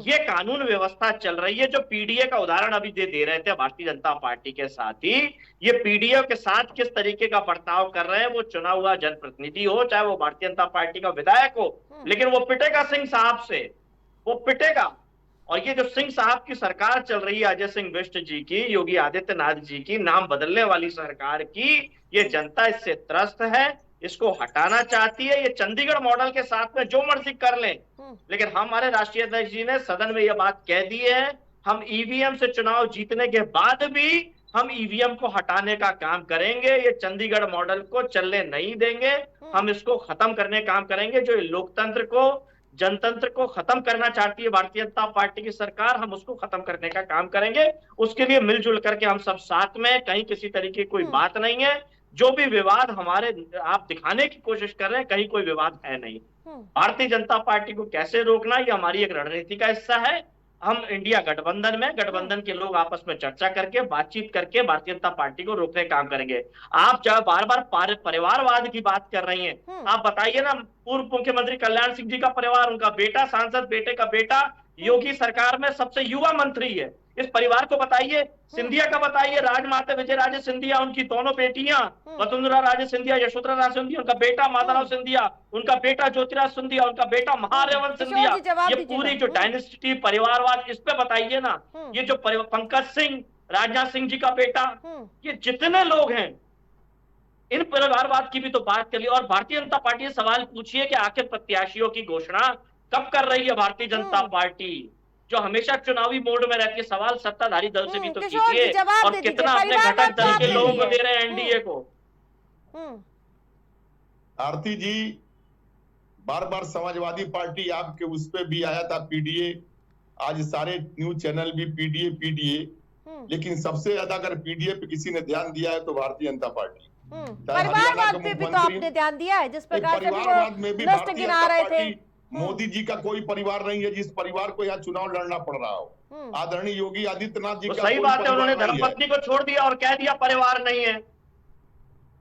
ये कानून व्यवस्था चल रही है। जो पीडीए का उदाहरण अभी दे रहे थे भारतीय जनता पार्टी के साथ ही, ये पीडीए के साथ किस तरीके का बर्ताव कर रहे हैं, वो चुना हुआ जनप्रतिनिधि हो चाहे वो भारतीय जनता पार्टी का विधायक हो, लेकिन वो पिटेगा सिंह साहब से, वो पिटेगा। और ये जो सिंह साहब की सरकार चल रही है, अजय सिंह बिष्ट जी की, योगी आदित्यनाथ जी की, नाम बदलने वाली सरकार की, ये जनता इससे त्रस्त है, इसको हटाना चाहती है। ये चंडीगढ़ मॉडल के साथ में जो मर्जी कर लें, लेकिन हमारे राष्ट्रीय अध्यक्ष जी ने सदन में यह बात कह दी है, हम ईवीएम से चुनाव जीतने के बाद भी हम ईवीएम को हटाने का काम करेंगे, ये चंडीगढ़ मॉडल को चलने नहीं देंगे, हम इसको खत्म करने का काम करेंगे, जो लोकतंत्र को, जनतंत्र को खत्म करना चाहती है भारतीय जनता पार्टी की सरकार, हम उसको खत्म करने का काम करेंगे। उसके लिए मिलजुल करके हम सब साथ में, कहीं किसी तरीके की कोई बात नहीं है। जो भी विवाद हमारे आप दिखाने की कोशिश कर रहे हैं, कहीं कोई विवाद है नहीं। भारतीय जनता पार्टी को कैसे रोकना, ये हमारी एक रणनीति का हिस्सा है। हम इंडिया गठबंधन में, गठबंधन के लोग आपस में चर्चा करके, बातचीत करके भारतीय जनता पार्टी को रोकने का काम करेंगे। आप जब बार बार परिवारवाद की बात कर रही हैं, आप बताइए ना, पूर्व मुख्यमंत्री कल्याण सिंह जी का परिवार, उनका बेटा सांसद, बेटे का बेटा योगी सरकार में सबसे युवा मंत्री है। इस परिवार को बताइए, सिंधिया का बताइए, राजमाता विजय राजे सिंधिया, उनकी दोनों बेटियां वसुंधरा राजे सिंधिया, यशोधरा राजे सिंधिया, उनका बेटा माधवराव सिंधिया, उनका बेटा ज्योतिराज सिंधिया, उनका बेटा महारेवंत सिंधिया, ये पूरी जो डायनेस्टी परिवारवाद, इस पे बताइए ना। ये जो पंकज सिंह, राजनाथ सिंह जी का बेटा, ये जितने लोग हैं, इन परिवारवाद की भी तो बात कर ली। और भारतीय जनता पार्टी से सवाल पूछिए कि आखिर प्रत्याशियों की घोषणा कब कर रही है भारतीय जनता पार्टी, जो हमेशा चुनावी मोड में रहती है। सवाल सत्ताधारी दल से भी तो कीजिए, और कितना अपने घटक दल के लोगों को दे रहे हैं एनडीए को। आरती जी, बार बार समाजवादी पार्टी आपके उस पे भी आया था, पीडीए, आज सारे न्यूज चैनल भी पीडीए, लेकिन सबसे ज्यादा अगर पीडीए पे किसी ने ध्यान दिया है तो भारतीय जनता पार्टी। परिवारवाद पे भी तो आपने ध्यान दिया है, जिस प्रकार से परिवारवाद में भी लिस्ट भारतीय गिना जनता रहे थे। पार्टी, मोदी जी का कोई परिवार नहीं है जिस परिवार को यहाँ चुनाव लड़ना पड़ रहा हो। आदरणीय योगी आदित्यनाथ जी तो का सही कोई बात है, परिवार उन्होंने नहीं है। धर्मपत्नी को छोड़ दिया और कह दिया परिवार नहीं है।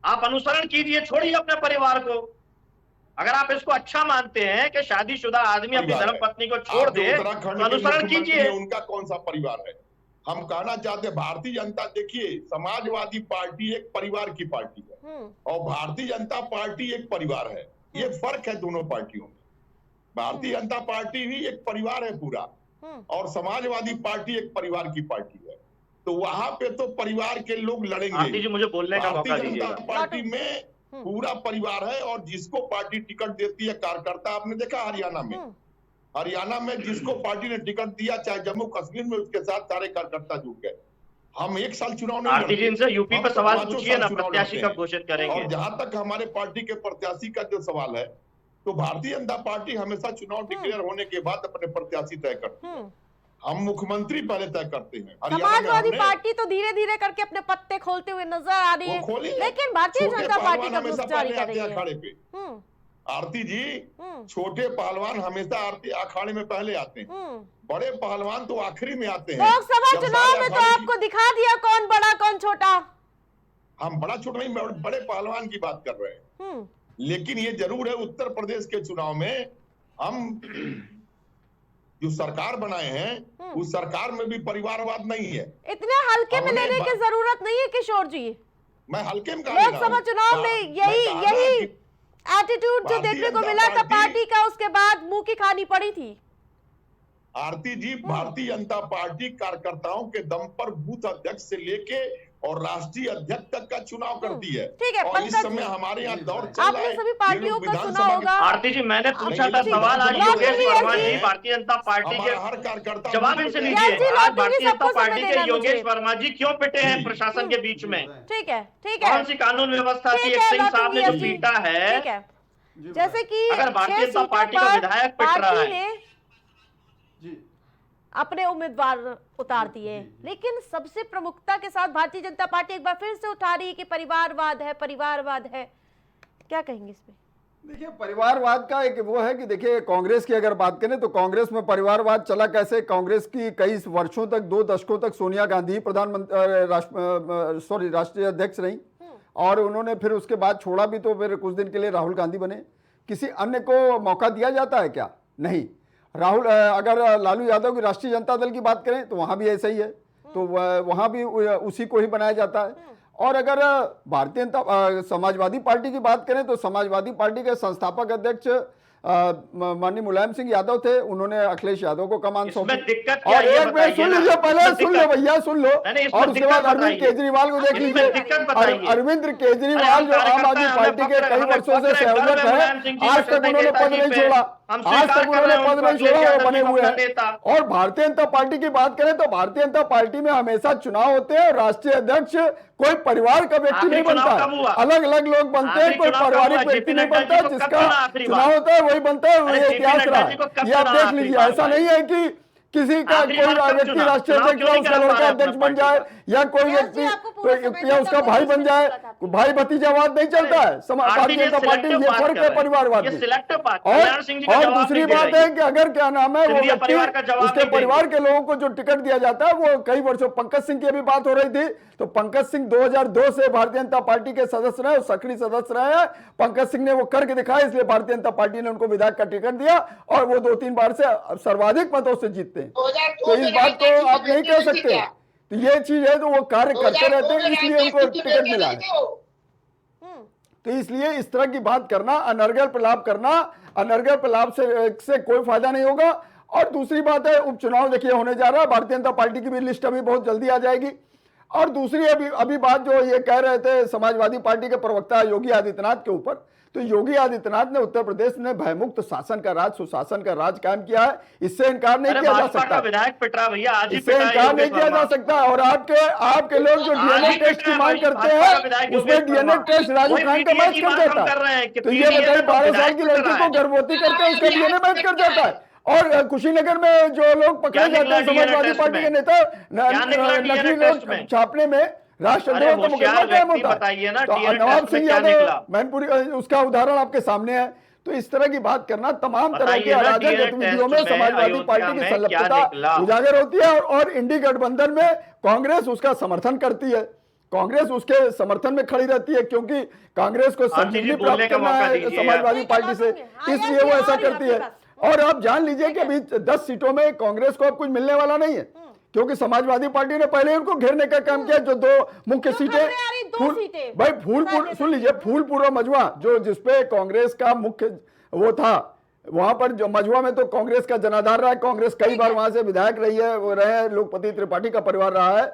आप अनुसरण कीजिए, छोड़िए अपने परिवार को। अगर आप इसको अच्छा मानते हैं कि शादीशुदा आदमी अपनी धर्मपत्नी को छोड़ दे, तो अनुसरण कीजिए। उनका कौन सा परिवार है? हम कहना चाहते हैं भारतीय जनता, देखिए, समाजवादी पार्टी एक परिवार की पार्टी है और भारतीय जनता पार्टी एक परिवार है। ये फर्क है दोनों पार्टियों में। भारतीय जनता पार्टी भी एक परिवार है पूरा, और समाजवादी पार्टी एक परिवार की पार्टी है। तो वहां पे तो परिवार के लोग लड़ेंगे। जी, मुझे बोलने का मौका भारतीय दीजिएगा। जनता पार्टी में पूरा परिवार है, और जिसको पार्टी टिकट देती है कार्यकर्ता, आपने देखा हरियाणा में जिसको पार्टी ने टिकट दिया, चाहे जम्मू कश्मीर में, उसके साथ सारे कार्यकर्ता जुट गए। हम एक साल चुनाव नहीं लड़ते, इनसे यूपी पे सवाल पूछिए ना, प्रत्याशी कब घोषित करेंगे। और जहां तक हमारे पार्टी के प्रत्याशी का जो सवाल है, तो भारतीय जनता पार्टी हमेशा चुनाव डिक्लेयर होने के बाद अपने प्रत्याशी तय करती है। हम मुख्यमंत्री पहले तय करते हैं। समाजवादी पार्टी तो धीरे धीरे करके अपने पत्ते खोलते हुए नजर आ रही है, लेकिन भारतीय जनता पार्टी का मुख जारी कर रही है। अखाड़े पे आरती जी, छोटे पहलवान हमेशा आरती अखाड़े में पहले आते हैं, बड़े पहलवान तो आखिरी में आते हैं। लोकसभा चुनाव में तो आपको दिखा दिया कौन बड़ा कौन छोटा। हम बड़ा छोटा नहीं, बड़े पहलवान की बात कर रहे हैं। लेकिन ये जरूर है, उत्तर प्रदेश के चुनाव में हम जो सरकार बनाए हैं, उस सरकार में भी परिवारवाद नहीं है। इतने हल्के में लेने की जरूरत नहीं है किशोर जी। मैं हल्के में कहा, लोकसभा चुनाव में यही एटीट्यूड जो देखने को मिला था पार्टी का, उसके बाद मुंह की खानी पड़ी थी। आरती जी, भारतीय जनता पार्टी कार्यकर्ताओं के दम पर बूथ अध्यक्ष से लेके और राष्ट्रीय अध्यक्ष तक का चुनाव करती है। ठीक है, और इस समय हमारे यहाँ दौर चल रहा है। आपने सभी पार्टियों का सुना होगा। आरती जी, मैंने पूछा था सवाल, आज योगेश वर्मा जी भारतीय जनता पार्टी के हर कार्यकर्ता जवाब इनसे लीजिए। आज भारतीय जनता पार्टी के योगेश वर्मा जी क्यों पिटे हैं प्रशासन के बीच में? ठीक है, ठीक है। कौन सी कानून व्यवस्था थी? एक सिंह साहब ने जो पीटा है, ठीक है, जैसे कि अगर भारतीय जनता पार्टी का विधायक पिट रहा है, अपने उम्मीदवार उतार दिए, लेकिन सबसे प्रमुखता के साथ भारतीय जनता पार्टी एक बार फिर से उठा रही है कि परिवारवाद है, परिवारवाद है। क्या कहेंगे इसमें? देखिए, परिवारवाद का एक वो है कि देखिए, कांग्रेस की अगर बात करें तो कांग्रेस में परिवारवाद चला कैसे। कांग्रेस की कई वर्षों तक, 2 दशकों तक सोनिया गांधी राष्ट्रीय अध्यक्ष रही, और उन्होंने फिर उसके बाद छोड़ा भी, तो फिर कुछ दिन के लिए राहुल गांधी बने। किसी अन्य को मौका दिया जाता है क्या? नहीं। राहुल, अगर लालू यादव की राष्ट्रीय जनता दल की बात करें तो वहां भी ऐसा ही है, तो वहां भी उसी को ही बनाया जाता है। और अगर भारतीय जनता समाजवादी पार्टी की बात करें तो समाजवादी पार्टी के संस्थापक अध्यक्ष माननीय मुलायम सिंह यादव थे, उन्होंने अखिलेश यादव को कमान सौंपी। और एक मिनट सुन लीजिए, पहले सुन लो भैया, सुन लो, और उसके बाद अरविंद केजरीवाल को देख लीजिए। अरविंद केजरीवाल जो आम आदमी पार्टी के कई वर्षों से सहयोजक है, आज तक उन्होंने पद नहीं छोड़ा। हम आज स्वीकार तक कर उन्होंने रहे हैं पद उनको नहीं छोड़ा, अखिलेश वो बने यादव जी हुए को हैं। नेता। और भारतीय जनता पार्टी की बात करें तो भारतीय जनता पार्टी में हमेशा चुनाव होते हैं, राष्ट्रीय अध्यक्ष कोई परिवार का व्यक्ति आखिरी नहीं बनता चुनाव है, कब हुआ? अलग अलग लोग बनते हैं, आखिरी कोई चुनाव कब पारिवारिक हुआ? व्यक्ति जेपी नहीं नड्डा बनता जी को कब जिसका चुना आखिरी चुनाव बार? होता है वही बनता है, अरे ये जेपी इतिहास नड्डा रहा जी को है। कब ये आप चुना देख आखिरी लीजिए, बार ऐसा भाई? नहीं है कि किसी का आखिरी कोई बार कब व्यक्ति चुना? राष्ट्रीय चुनाव अध्यक्ष क्यों या नहीं उसका करा पा लड़का रहे अध्यक्ष अपना बन पार्टी जाए का? या कोई यस जी, व्यक्ति आपको पूरा समय या देता उसका हूं, भाई बीच बन में जाए, बोला था आपने। भाई भतीजावाद नहीं चलता है भारतीय जनता पार्टी, ये फर्क है परिवारवाद ये में। सिलेक्टिव बात, कल्याण सिंह जी का और जवाब दूसरी नहीं दे बात रही है कि अगर क्या नाम है वो सिंधिया व्यक्ति परिवार का जवाब उसके नहीं परिवार देंगे। के लोगों को जो टिकट दिया जाता है, वो कई वर्षों, पंकज सिंह की अभी बात हो रही थी, तो पंकज सिंह 2002 से भारतीय जनता पार्टी के सदस्य रहे, सक्रिय सदस्य रहे हैं। पंकज सिंह ने वो करके दिखाया, इसलिए भारतीय जनता पार्टी ने उनको विधायक का टिकट दिया और वो 2-3 बार से सर्वाधिक मतों से जीतते हैं। 2002 तो इस बात को आप नहीं कह सकते, तो ये चीज है, तो वो कार्य करते रहते हैं, इसलिए उनको टिकट मिला है। तो इसलिए इस तरह की बात करना, अनर्गल प्रलाप करना, अनर्गल प्रलाप से कोई फायदा नहीं होगा। और दूसरी बात है, उपचुनाव देखिए होने जा रहा है, भारतीय जनता पार्टी की भी लिस्ट अभी बहुत जल्दी आ जाएगी। और दूसरी अभी बात जो ये कह रहे थे समाजवादी पार्टी के प्रवक्ता योगी आदित्यनाथ के ऊपर, तो योगी आदित्यनाथ ने उत्तर प्रदेश में भयमुक्त शासन का राज, सुशासन का राज कायम किया है, इससे इनकार नहीं किया जा सकता, विधायक पिटरा भैया, आज ही इससे इनकार नहीं किया जा सकता। और आपके लोग जो डीएनए टेस्ट की मांग करते हैं, उसमें डीएनए टेस्ट राजू खान का मैच कर देता है। तो ये बताइए, 12 साल की लड़की को गर्भवती करके उसका डीएनए मैच कर जाता है। और कुशीनगर में जो लोग पकड़े जाते हैं समाजवादी पार्टी के नेता, नकली नोट छापने में राष्ट्रद्रोह का मुकदमा कायम होता है। तो नवाब सिंह यादव मैनपुरी उसका उदाहरण आपके सामने है। तो इस तरह की बात करना, तमाम तरह के अराजक गतिविधियों में समाजवादी पार्टी की संलिप्तता उजागर होती है। और इंडी गठबंधन में कांग्रेस उसका समर्थन करती है, कांग्रेस उसके समर्थन में खड़ी रहती है, क्योंकि कांग्रेस को संजीवनी प्राप्त करना है समाजवादी पार्टी से, इसलिए वो ऐसा करती है। और आप जान लीजिए कि अभी 10 सीटों में कांग्रेस को अब कुछ मिलने वाला नहीं है, क्योंकि समाजवादी पार्टी ने पहले उनको घेरने का काम किया। जो 2 मुख्य सीटें, भाई फूलपुर, सुन लीजिए, फूलपुर और मझवा, जो जिसपे कांग्रेस का मुख्य वो था, वहां पर जो मझवा में तो कांग्रेस का जनाधार रहा है, कांग्रेस कई बार वहां से विधायक रही है, वो रहे, लोकपति त्रिपाठी का परिवार रहा है।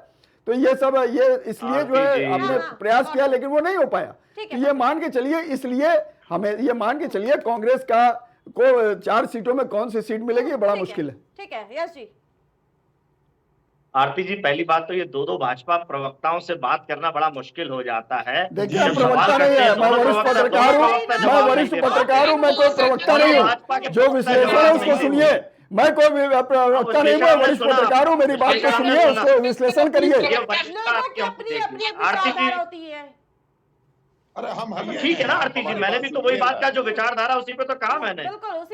तो ये सब ये इसलिए जो है हमने प्रयास किया, लेकिन वो नहीं हो पाया। तो ये मान के चलिए, इसलिए हमें ये मान के चलिए कांग्रेस को 4 सीटों में कौन सी सीट मिलेगी, ये बड़ा मुश्किल है। ठीक है, यस जी। आरती जी, पहली बात तो ये दो भाजपा प्रवक्ताओं से बात करना बड़ा मुश्किल हो जाता है। देखिए, प्रवक्ता नहीं है, मैं वरिष्ठ पत्रकार हूँ, मैं वरिष्ठ पत्रकार हूँ, मैं कोई प्रवक्ता नहीं हूँ। जो विश्लेषण है उसको सुनिए, मैं कोई प्रवक्ता नहीं, मैं वरिष्ठ पत्रकार हूँ, मेरी बात को सुनिए, उसको विश्लेषण करिए। आरती जी, अरे हम ठीक है ना आरती जी, मैंने भी तो वही बात का, जो विचारधारा उसी पे तो कहा मैंने।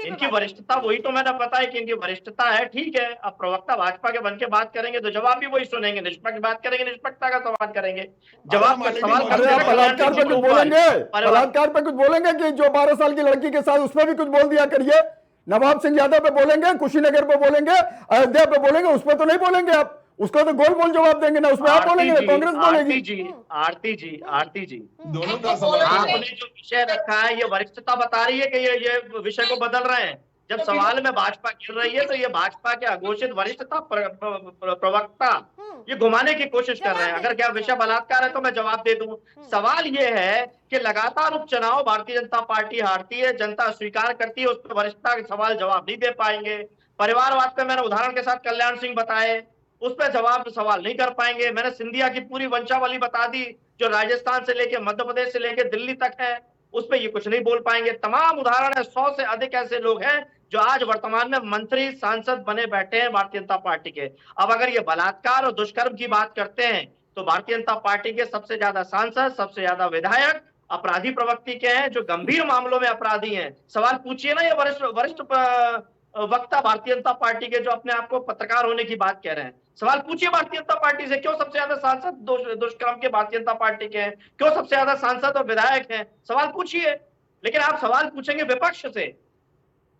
इनकी वरिष्ठता वही तो मैंने पता है कि इनकी वरिष्ठता है, ठीक है। अब प्रवक्ता भाजपा के बन के बात करेंगे तो जवाब भी वही सुनेंगे, निष्पक्ष बात करेंगे, निष्पक्षता का सवाल करेंगे, जवाब का सवाल बलात्कार पे कुछ बोलेंगे, बलात्कार पे कुछ बोलेंगे कि जो 12 साल की लड़की के साथ, उसमें भी कुछ बोल दिया करिए। नवाब सिंह यादव पे बोलेंगे, कुशीनगर पे बोलेंगे, अयोध्या पे बोलेंगे, उस पर तो नहीं बोलेंगे आप, उसको तो गोल मोल जवाब देंगे ना, उसमें आप बोलेंगे, कांग्रेस बोलेगी। आरती जी, दोनों का सवाल, आपने जो विषय रखा है, ये वरिष्ठता बता रही है कि ये विषय को बदल रहे हैं। जब सवाल में भाजपा गिर रही है तो ये भाजपा के अघोषित वरिष्ठता प्रवक्ता ये घुमाने की कोशिश कर रहे हैं। अगर क्या विषय बलात्कार है तो मैं जवाब दे दूं। सवाल ये है कि लगातार उपचुनाव भारतीय जनता पार्टी हारती है, जनता स्वीकार करती है, उस पर वरिष्ठता के सवाल जवाब नहीं दे पाएंगे। परिवारवाद पे मैंने उदाहरण के साथ कल्याण सिंह बताए, उस पर जवाब सवाल नहीं कर पाएंगे। मैंने सिंधिया की पूरी वंशावली बता दी, जो राजस्थान से लेके मध्य प्रदेश से लेके दिल्ली तक है, उस पर ये कुछ नहीं बोल पाएंगे। तमाम उदाहरण है, 100 से अधिक ऐसे लोग हैं जो आज वर्तमान में मंत्री सांसद बने बैठे हैं भारतीय जनता पार्टी के। अब अगर ये बलात्कार और दुष्कर्म की बात करते हैं तो भारतीय जनता पार्टी के सबसे ज्यादा सांसद, सबसे ज्यादा विधायक अपराधी प्रवृत्ति के हैं, जो गंभीर मामलों में अपराधी हैं। सवाल पूछिए ना ये वरिष्ठ वक्ता भारतीय जनता पार्टी के, जो अपने आप को पत्रकार होने की बात कह रहे हैं, सवाल पूछिए भारतीय जनता पार्टी से, क्यों सबसे ज्यादा सांसद दुष्कर्म के भारतीय जनता पार्टी के हैं, क्यों सबसे ज्यादा सांसद और विधायक हैं, सवाल पूछिए। लेकिन आप सवाल पूछेंगे विपक्ष से,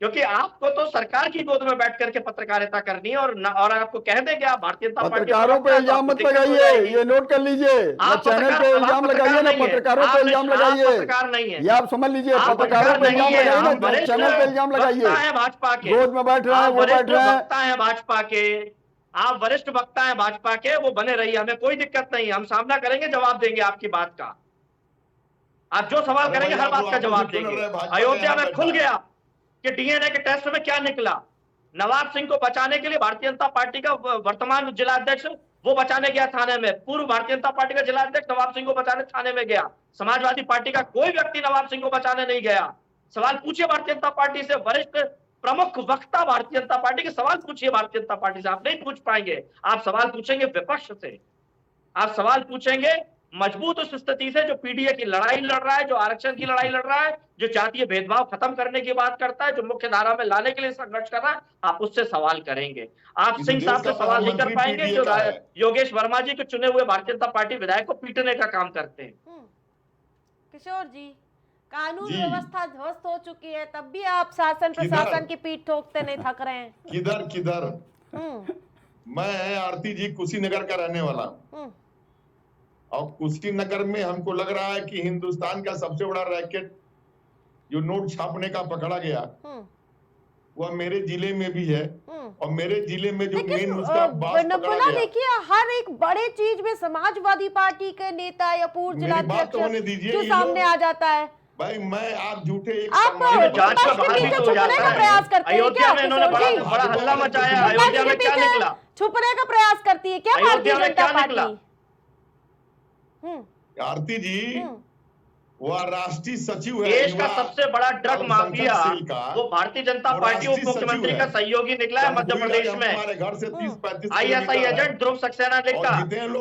क्योंकि आपको तो सरकार की गोद में बैठ करके पत्रकारिता करनी है, और आपको कह देंगे आप भारतीय जनता पार्टी पत्रकारों पे इल्जाम मत लगाइए, ये नोट कर लीजिए, चैनल पे इल्जाम लगाइए ना, पत्रकारों पे इल्जाम लगाइए, पत्रकार नहीं है, ये आप समझ लीजिए, पत्रकारों पे इल्जाम लगाइए ना, चैनल पे इल्जाम लगाइए। भाजपा के गोद में बैठ रहे हैं, वो बैठ रहे हैं, भाजपा के आप वरिष्ठ वक्ता हैं भाजपा के, वो बने रहिए, हमें कोई दिक्कत नहीं, हम सामना करेंगे, जवाब देंगे आपकी बात का। आप जो सवाल करेंगे हर बात का जवाब देंगे। अयोध्या में खुल गया, कि डीएनए के टेस्ट में क्या निकला। नवाब सिंह को बचाने के लिए भारतीय जनता पार्टी का वर्तमान जिला अध्यक्ष वो बचाने गया थाने में, पूर्व भारतीय जनता पार्टी का जिला अध्यक्ष नवाब सिंह को बचाने थाने में गया। समाजवादी पार्टी का कोई व्यक्ति नवाब सिंह को बचाने नहीं गया। सवाल पूछिए भारतीय जनता पार्टी से, वरिष्ठ प्रमुख वक्ता भारतीय जनता पार्टी के सवाल पूछिए भारतीय जनता पार्टी से, आप नहीं पूछ पाएंगे। आप सवाल पूछेंगे विपक्ष से, आप सवाल पूछेंगे मजबूत उस स्थिति से जो पीडीए की लड़ाई लड़ रहा है, जो आरक्षण की लड़ाई लड़ रहा है, जो जातीय भेदभाव खत्म करने की बात करता है, जो मुख्य धारा में लाने के लिए संघर्ष कर रहा है, आप उससे सवाल करेंगे। आप सिंह साहब से सवाल नहीं कर पाएंगे जो योगेश वर्मा जी के चुने हुए भारतीय जनता पार्टी विधायक को पीटने का काम करते हैं। किशोर जी, कानून व्यवस्था ध्वस्त हो चुकी है, तब भी आप शासन प्रशासन की पीठ ठोकते नहीं थक रहे हैं। किधर मैं आरती जी कुशीनगर का रहने वाला हूँ, और कुशीनगर में हमको लग रहा है कि हिंदुस्तान का सबसे बड़ा रैकेट जो नोट छापने का पकड़ा गया वह मेरे जिले में भी है, और मेरे जिले में जो मेन उसका बास पकड़ा गया। देखिए, हर एक बड़े चीज में समाजवादी पार्टी के नेता या पूर्व जिलाध्यक्ष जो सामने आ जाता है। भाई मैं आप झूठे आप जांच का छुपने का प्रयास करते हैं क्या? इन्होंने बड़ा हल्ला मचाया, अयोध्या में क्या निकला? छुपने का प्रयास करती है क्या भारतीय जनता पार्टी? आरती जी वह राष्ट्रीय सचिव है, देश का सबसे बड़ा ड्रग माफिया वो भारतीय जनता पार्टी उप मुख्यमंत्री का सहयोगी निकला है मध्य प्रदेश में। हमारे घर से 30-35 आईएसआई एजेंट ध्रुव सक्सेना लिखा,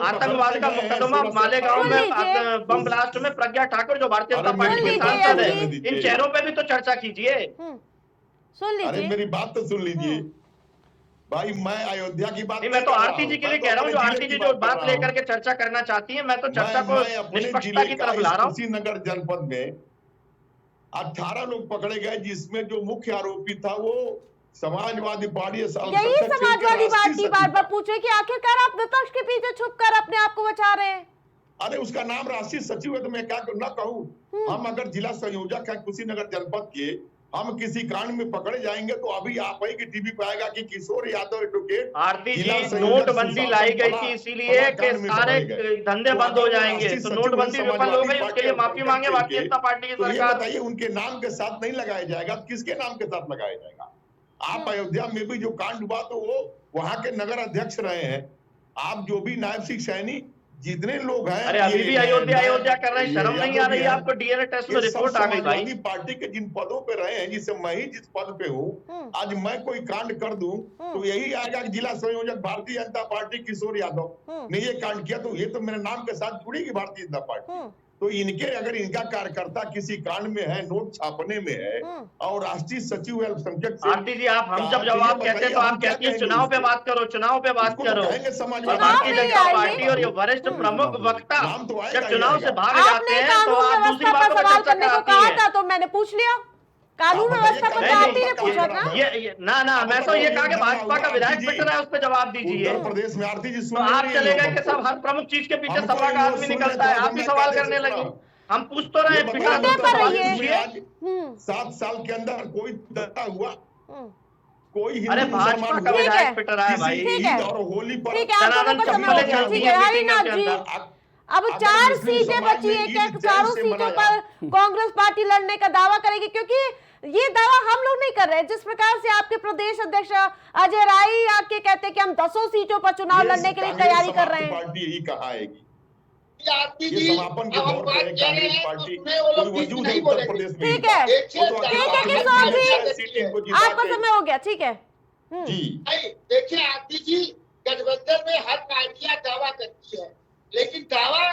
आतंकवाद का मुकदमा मालेगांव में बम ब्लास्ट में प्रज्ञा ठाकुर जो भारतीय जनता पार्टी के सांसद है, इन चेहरों पे भी तो चर्चा कीजिए। सुन लीजिए, अरे मेरी बात तो सुन लीजिए भाई, मैं अयोध्या की बात नहीं, मैं तो आरती जी के लिए कह रहा हूँ, जो आरती जी जो बात लेकर के चर्चा करना चाहती है, मैं तो चर्चा को निष्पक्षता की तरफ ला रहा हूँ। कुशीनगर जनपद में 18 लोग पकड़े गए, जिसमें जो मुख्य आरोपी था वो समाजवादी पार्टी। यही समाजवादी पार्टी बार बार पूछे कि आखिरकार आप विपक्ष के पीछे छुपकर अपने आप को बचा रहे हैं। अरे उसका नाम राष्ट्रीय सचिव है तो मैं क्या न कहूँ। हम अगर जिला संयोजक है कुशीनगर जनपद के, हम किसी कांड में पकड़े जाएंगे तो अभी आप ही की टीवी पे आएगा कि किशोर यादव एडवोकेट। आरती जी, नोटबंदी लाई गई थी इसीलिए कि सारे धंधे बंद हो जाएंगे, तो नोटबंदी विफल हो गई, उसके लिए माफी मांगे भारतीय जनता पार्टी की सरकार। बताइए उनके नाम के साथ नहीं लगाया जाएगा, किसके नाम के साथ लगाया जाएगा? आप अयोध्या में भी जो कांड हुआ तो वो वहां के नगर अध्यक्ष रहे हैं, आप जो भी नायब सिंह सैनी जितने लोग हैं। अरे अभी भी अयोध्या कर रहे हैं, शर्म नहीं आ रही है आपको? डीएनए टेस्ट में रिपोर्ट आ गई भाई। पार्टी के जिन पदों पे रहे हैं, जिससे मैं ही जिस पद पे हूँ, आज मैं कोई कांड कर दूं तो यही आएगा कि जिला संयोजक भारतीय जनता पार्टी किशोर यादव ने ये कांड किया, तो ये तो मेरे नाम के साथ जुड़ेगी भारतीय जनता पार्टी। तो इनके अगर इनका कार्यकर्ता किसी कांड में है, नोट छापने में है, और राष्ट्रीय सचिव अल्पसंख्यक। आरती जी, आप हम जब जवाब कहते हैं तो आप कहती हैं चुनाव पे बात करो, चुनाव पे बात करो। भारतीय जनता पार्टी और ये वरिष्ठ प्रमुख वक्ता जब चुनाव से भाग जाते हैं तो आप दूसरी बात पर चर्चा कराती हैं। तो मैंने पूछ लिया, कानून व्यवस्था पर आप ही ने पूछा था ना, मैं तो ये कहा कि भाजपा का विधायक पिट रहा है, उस पर जवाब दीजिए। प्रदेश में आरती जी तो आप चले गए कि सब हर प्रमुख चीज के पीछे सपा का आदमी निकलता है, आप भी सवाल करने लगे। हम पूछ तो रहे हैं, पिटा तो सवाल कीजिए। 7 साल के अंदर कोई दत्ता हुआ, कोई अरे भाजपा का विधायक पिट रहा है भाई, और होली पर सनातन चप्पलें चलती है मीटिंगों के अंदर। अब 4 सीटें बची है, चारों सीटों पर कांग्रेस पार्टी लड़ने का दावा करेगी, क्योंकि ये दावा हम लोग नहीं कर रहे। जिस प्रकार से आपके प्रदेश अध्यक्ष अजय राय आके कहते हैं कि हम 10 सीटों पर चुनाव लड़ने के लिए तैयारी कर रहे हैं। पार्टी यही कहा है कि ये समापन के दौर पर कांग्रेस पार्टी कोई वजूद है उत्तर प्रदेश में। ठीक है किशोर जी, आपका समय हो गया, ठीक है जी। देखिए आरती जी, गठबंधन में हर पार्टियां दावा करती है, लेकिन दावा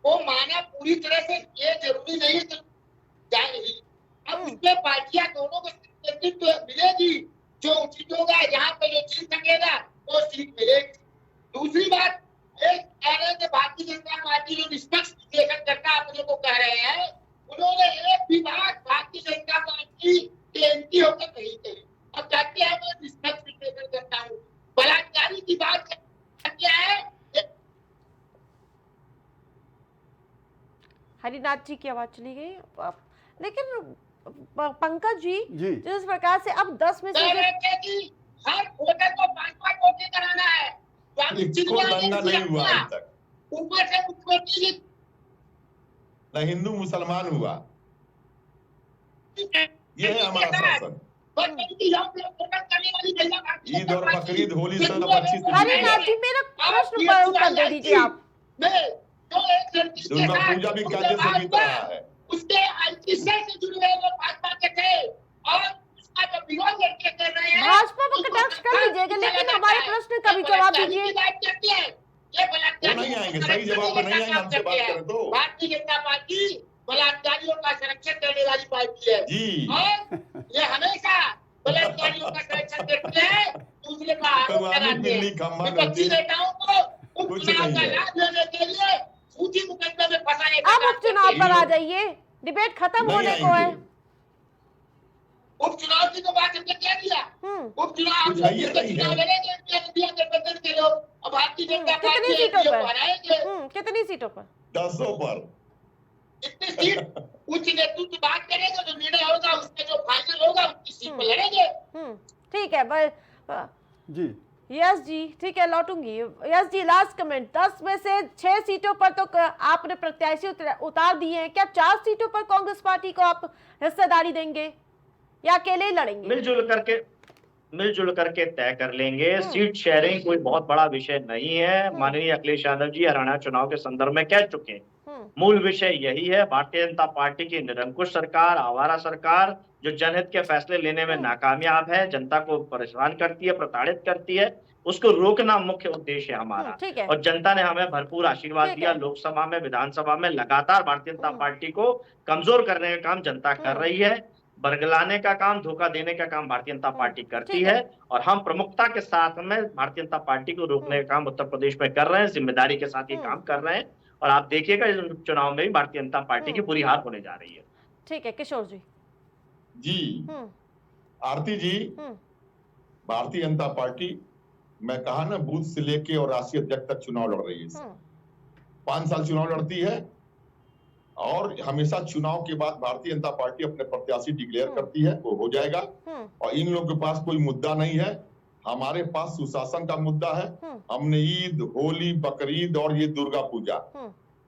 को माना पूरी तरह से ये जरूरी नहीं है। अब उसमें पार्टियां दोनों को नेतृत्व मिलेगी, जो उचित होगा, यहाँ पे जो जीत सकेगा वो सीट मिलेगी। दूसरी बात, एक कह रहे हैं कि भारतीय जनता पार्टी जो निष्पक्ष विश्लेषण करना अपने को कह रहे हैं, उन्होंने एक भी बात भारतीय जनता पार्टी के एंटी होकर नहीं कही, और कहते हैं मैं निष्पक्ष विश्लेषण करता हूँ। बलात्कारी की बात क्या है? हरिनाथ जी की आवाज चली गई, लेकिन पंकज जी जिस प्रकार से अब 10 में से हर वोटर को 5-5 वोटें कराना है, नहीं हुआ अभी तक, ऊपर से मुख्यमंत्री न हिंदू मुसलमान हुआ। ये है हमारा शासन। ईद और बकरीद, होली सब अच्छी से हरिनाथ जी, मेरा प्रश्न पर उत्तर दे दीजिए आप। दुर्गा पूजा भी कायदे से बीत रहा है। उसके से जुड़े हुए लोग भाजपा के थे और उसका जो विरोध लड़के कर रहे हैं, भाजपा को कटाक्ष कर लीजिएगा, लेकिन हमारे प्रश्न का भी जवाब दीजिए। वो नहीं आएंगे, सही जवाब पर नहीं आएंगे, हमसे बात करें तो। भारतीय जनता पार्टी बलात्कारियों का संरक्षण करने वाली पार्टी है जी। और ये हमेशा बलात्कारियों का संरक्षण करती है, दूसरे का आरोप लगाती है। विपक्षी नेताओं को उपचुनाव का लाभ लेने के लिए सूची मुकदमे में फंसाने का अब उपचुनाव पर आ जाइए, डिबेट खत्म होने को है। उपचुनाव की तो बात हमने क्या किया? उपचुनाव गठबंधन के लोग और भारतीय जनता पार्टी कितनी सीटों पर? बनाएंगे। कितनी सीटों पर? 10 पर। इतनी सीट उच्च नेतृत्व बात करेंगे, जो निर्णय होगा उसमें जो फाइनल होगा उतनी सीट पर लड़ेंगे। ठीक है जी। यस जी, ठीक है, लौटूंगी। यस जी, लास्ट कमेंट। 10 में से 6 सीटों पर तो आपने प्रत्याशी उतार दिए हैं, क्या 4 सीटों पर कांग्रेस पार्टी को आप हिस्सेदारी देंगे या अकेले ही लड़ेंगे? मिलजुल करके तय कर लेंगे। सीट शेयरिंग कोई बहुत बड़ा विषय नहीं है। माननीय अखिलेश यादव जी हरियाणा चुनाव के संदर्भ में कह चुके हैं, मूल विषय यही है। भारतीय जनता पार्टी की निरंकुश सरकार, आवारा सरकार, जो जनहित के फैसले लेने में नाकामयाब है, जनता को परेशान करती है, प्रताड़ित करती है, उसको रोकना मुख्य उद्देश्य है हमारा। और जनता ने हमें भरपूर आशीर्वाद दिया। लोकसभा में, विधानसभा में लगातार भारतीय जनता पार्टी को कमजोर करने का काम जनता कर रही है। बरगलाने का काम, धोखा देने का काम भारतीय जनता पार्टी करती है और हम प्रमुखता के साथ में भारतीय जनता पार्टी को रोकने का काम उत्तर प्रदेश में कर रहे हैं, जिम्मेदारी के साथ ये काम कर रहे हैं। और आप देखिएगा इस चुनाव में भी भारतीय जनता पार्टी की बुरी हार होने जा रही है। ठीक है, किशोर जी। जी आरती जी, भारतीय जनता पार्टी, मैं कहा ना, बूथ से लेके और राष्ट्रीय अध्यक्ष तक चुनाव लड़ रही है। 5 साल चुनाव लड़ती है और हमेशा चुनाव के बाद भारतीय जनता पार्टी अपने प्रत्याशी डिक्लेयर करती है, वो हो जाएगा। और इन लोगों के पास कोई मुद्दा नहीं है, हमारे पास सुशासन का मुद्दा है। हमने ईद, होली, बकरीद और ये दुर्गा पूजा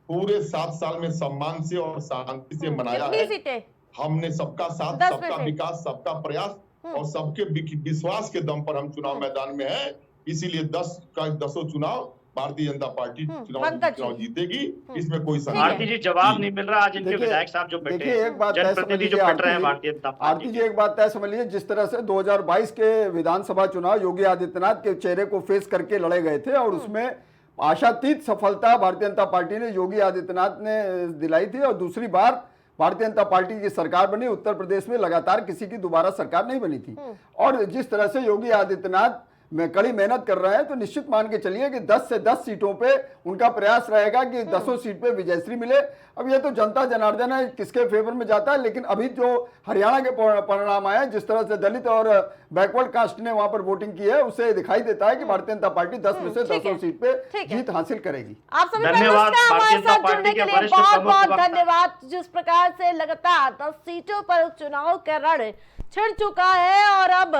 पूरे 7 साल में सम्मान से और शांति से मनाया है। हमने सबका साथ, सबका विकास, सबका प्रयास और सबके विश्वास के दम पर हम चुनाव मैदान में हैं। इसीलिए 10 का 10 चुनाव भारतीय जनता पार्टी चुनाव जीतेगी, इसमें कोई संदेह नहीं। आरती जी, जवाब नहीं मिल रहा आज इनके विधायक साहब जो बैठे हैं, एक बात जनप्रतिनिधि जो बैठ रहे हैं भारतीय जनता पार्टी। आरती जी, एक बात तय समझ लीजिए, जिस तरह से 2022 के विधानसभा चुनाव योगी आदित्यनाथ के चेहरे को फेस करके लड़े गए थे और उसमें आशातीत सफलता भारतीय जनता पार्टी ने, योगी आदित्यनाथ ने दिलाई थी और दूसरी बार भारतीय जनता पार्टी की सरकार बनी। उत्तर प्रदेश में लगातार किसी की दोबारा सरकार नहीं बनी थी और जिस तरह से योगी आदित्यनाथ में कड़ी मेहनत कर रहे हैं, तो निश्चित मान के चलिए कि 10 से 10 सीटों पे उनका प्रयास रहेगा कि 10 सीट पे विजयश्री मिले। अब ये तो जनता जनार्दन है किसके फेवर में जाता है, लेकिन अभी जो हरियाणा के परिणाम आए, जिस तरह से दलित और बैकवर्ड कास्ट ने वहां पर वोटिंग की है, उससे दिखाई देता है कि भारतीय जनता पार्टी 10 में से 10 सीट पे जीत हासिल करेगी। आप सभी हमारे साथ जुड़ने के लिए बहुत बहुत धन्यवाद। जिस प्रकार से लगातार 10 सीटों पर उपचुनाव का रण छिड़ चुका है और अब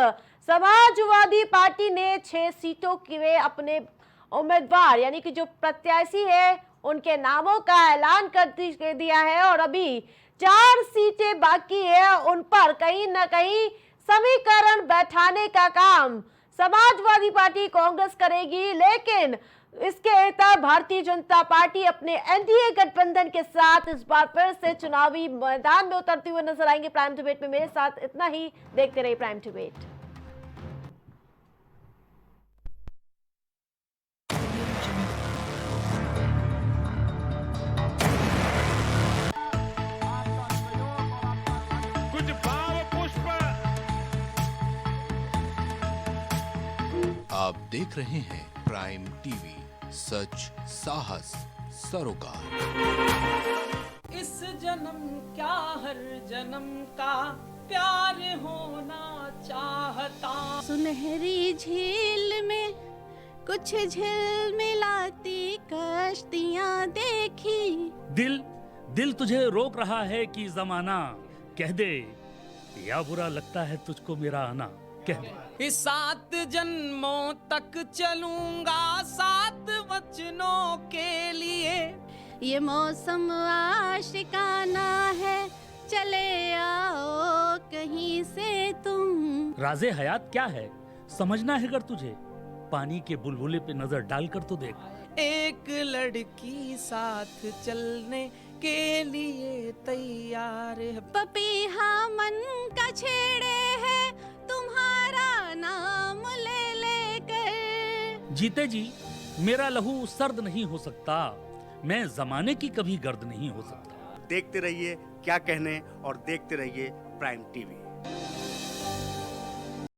समाजवादी पार्टी ने 6 सीटों के अपने उम्मीदवार यानी कि जो प्रत्याशी है उनके नामों का ऐलान कर दिया है और अभी 4 सीटें बाकी है, उन पर कहीं ना कहीं समीकरण बैठाने का काम समाजवादी पार्टी कांग्रेस करेगी। लेकिन इसके तहत भारतीय जनता पार्टी अपने एनडीए गठबंधन के साथ इस बार फिर से चुनावी मैदान में उतरते हुए नजर आएंगे। प्राइम डिबेट में मेरे साथ इतना ही, देखते रहिए प्राइम डिबेट। आप देख रहे हैं प्राइम टीवी, सच साहस सरोकार। इस जन्म क्या हर जन्म का प्यार होना चाहता। सुनहरी झील में कुछ झिलमिलाती कश्तियां देखी। दिल तुझे रोक रहा है कि जमाना कह दे, या बुरा लगता है तुझको मेरा आना, कह दे। इस 7 जन्मों तक चलूंगा 7 वचनों के लिए। ये मौसम आशिकाना है, चले आओ कहीं से तुम। राज़े हयात क्या है समझना है अगर तुझे, पानी के बुलबुले पे नजर डालकर तो देख। एक लड़की साथ चलने के लिए तैयार है। पपीहा मन का छेड़े है तुम्हारा नाम ले लेकर। जीते जी मेरा लहू सर्द नहीं हो सकता, मैं जमाने की कभी गर्द नहीं हो सकता। देखते रहिए क्या कहने और देखते रहिए प्राइम टीवी।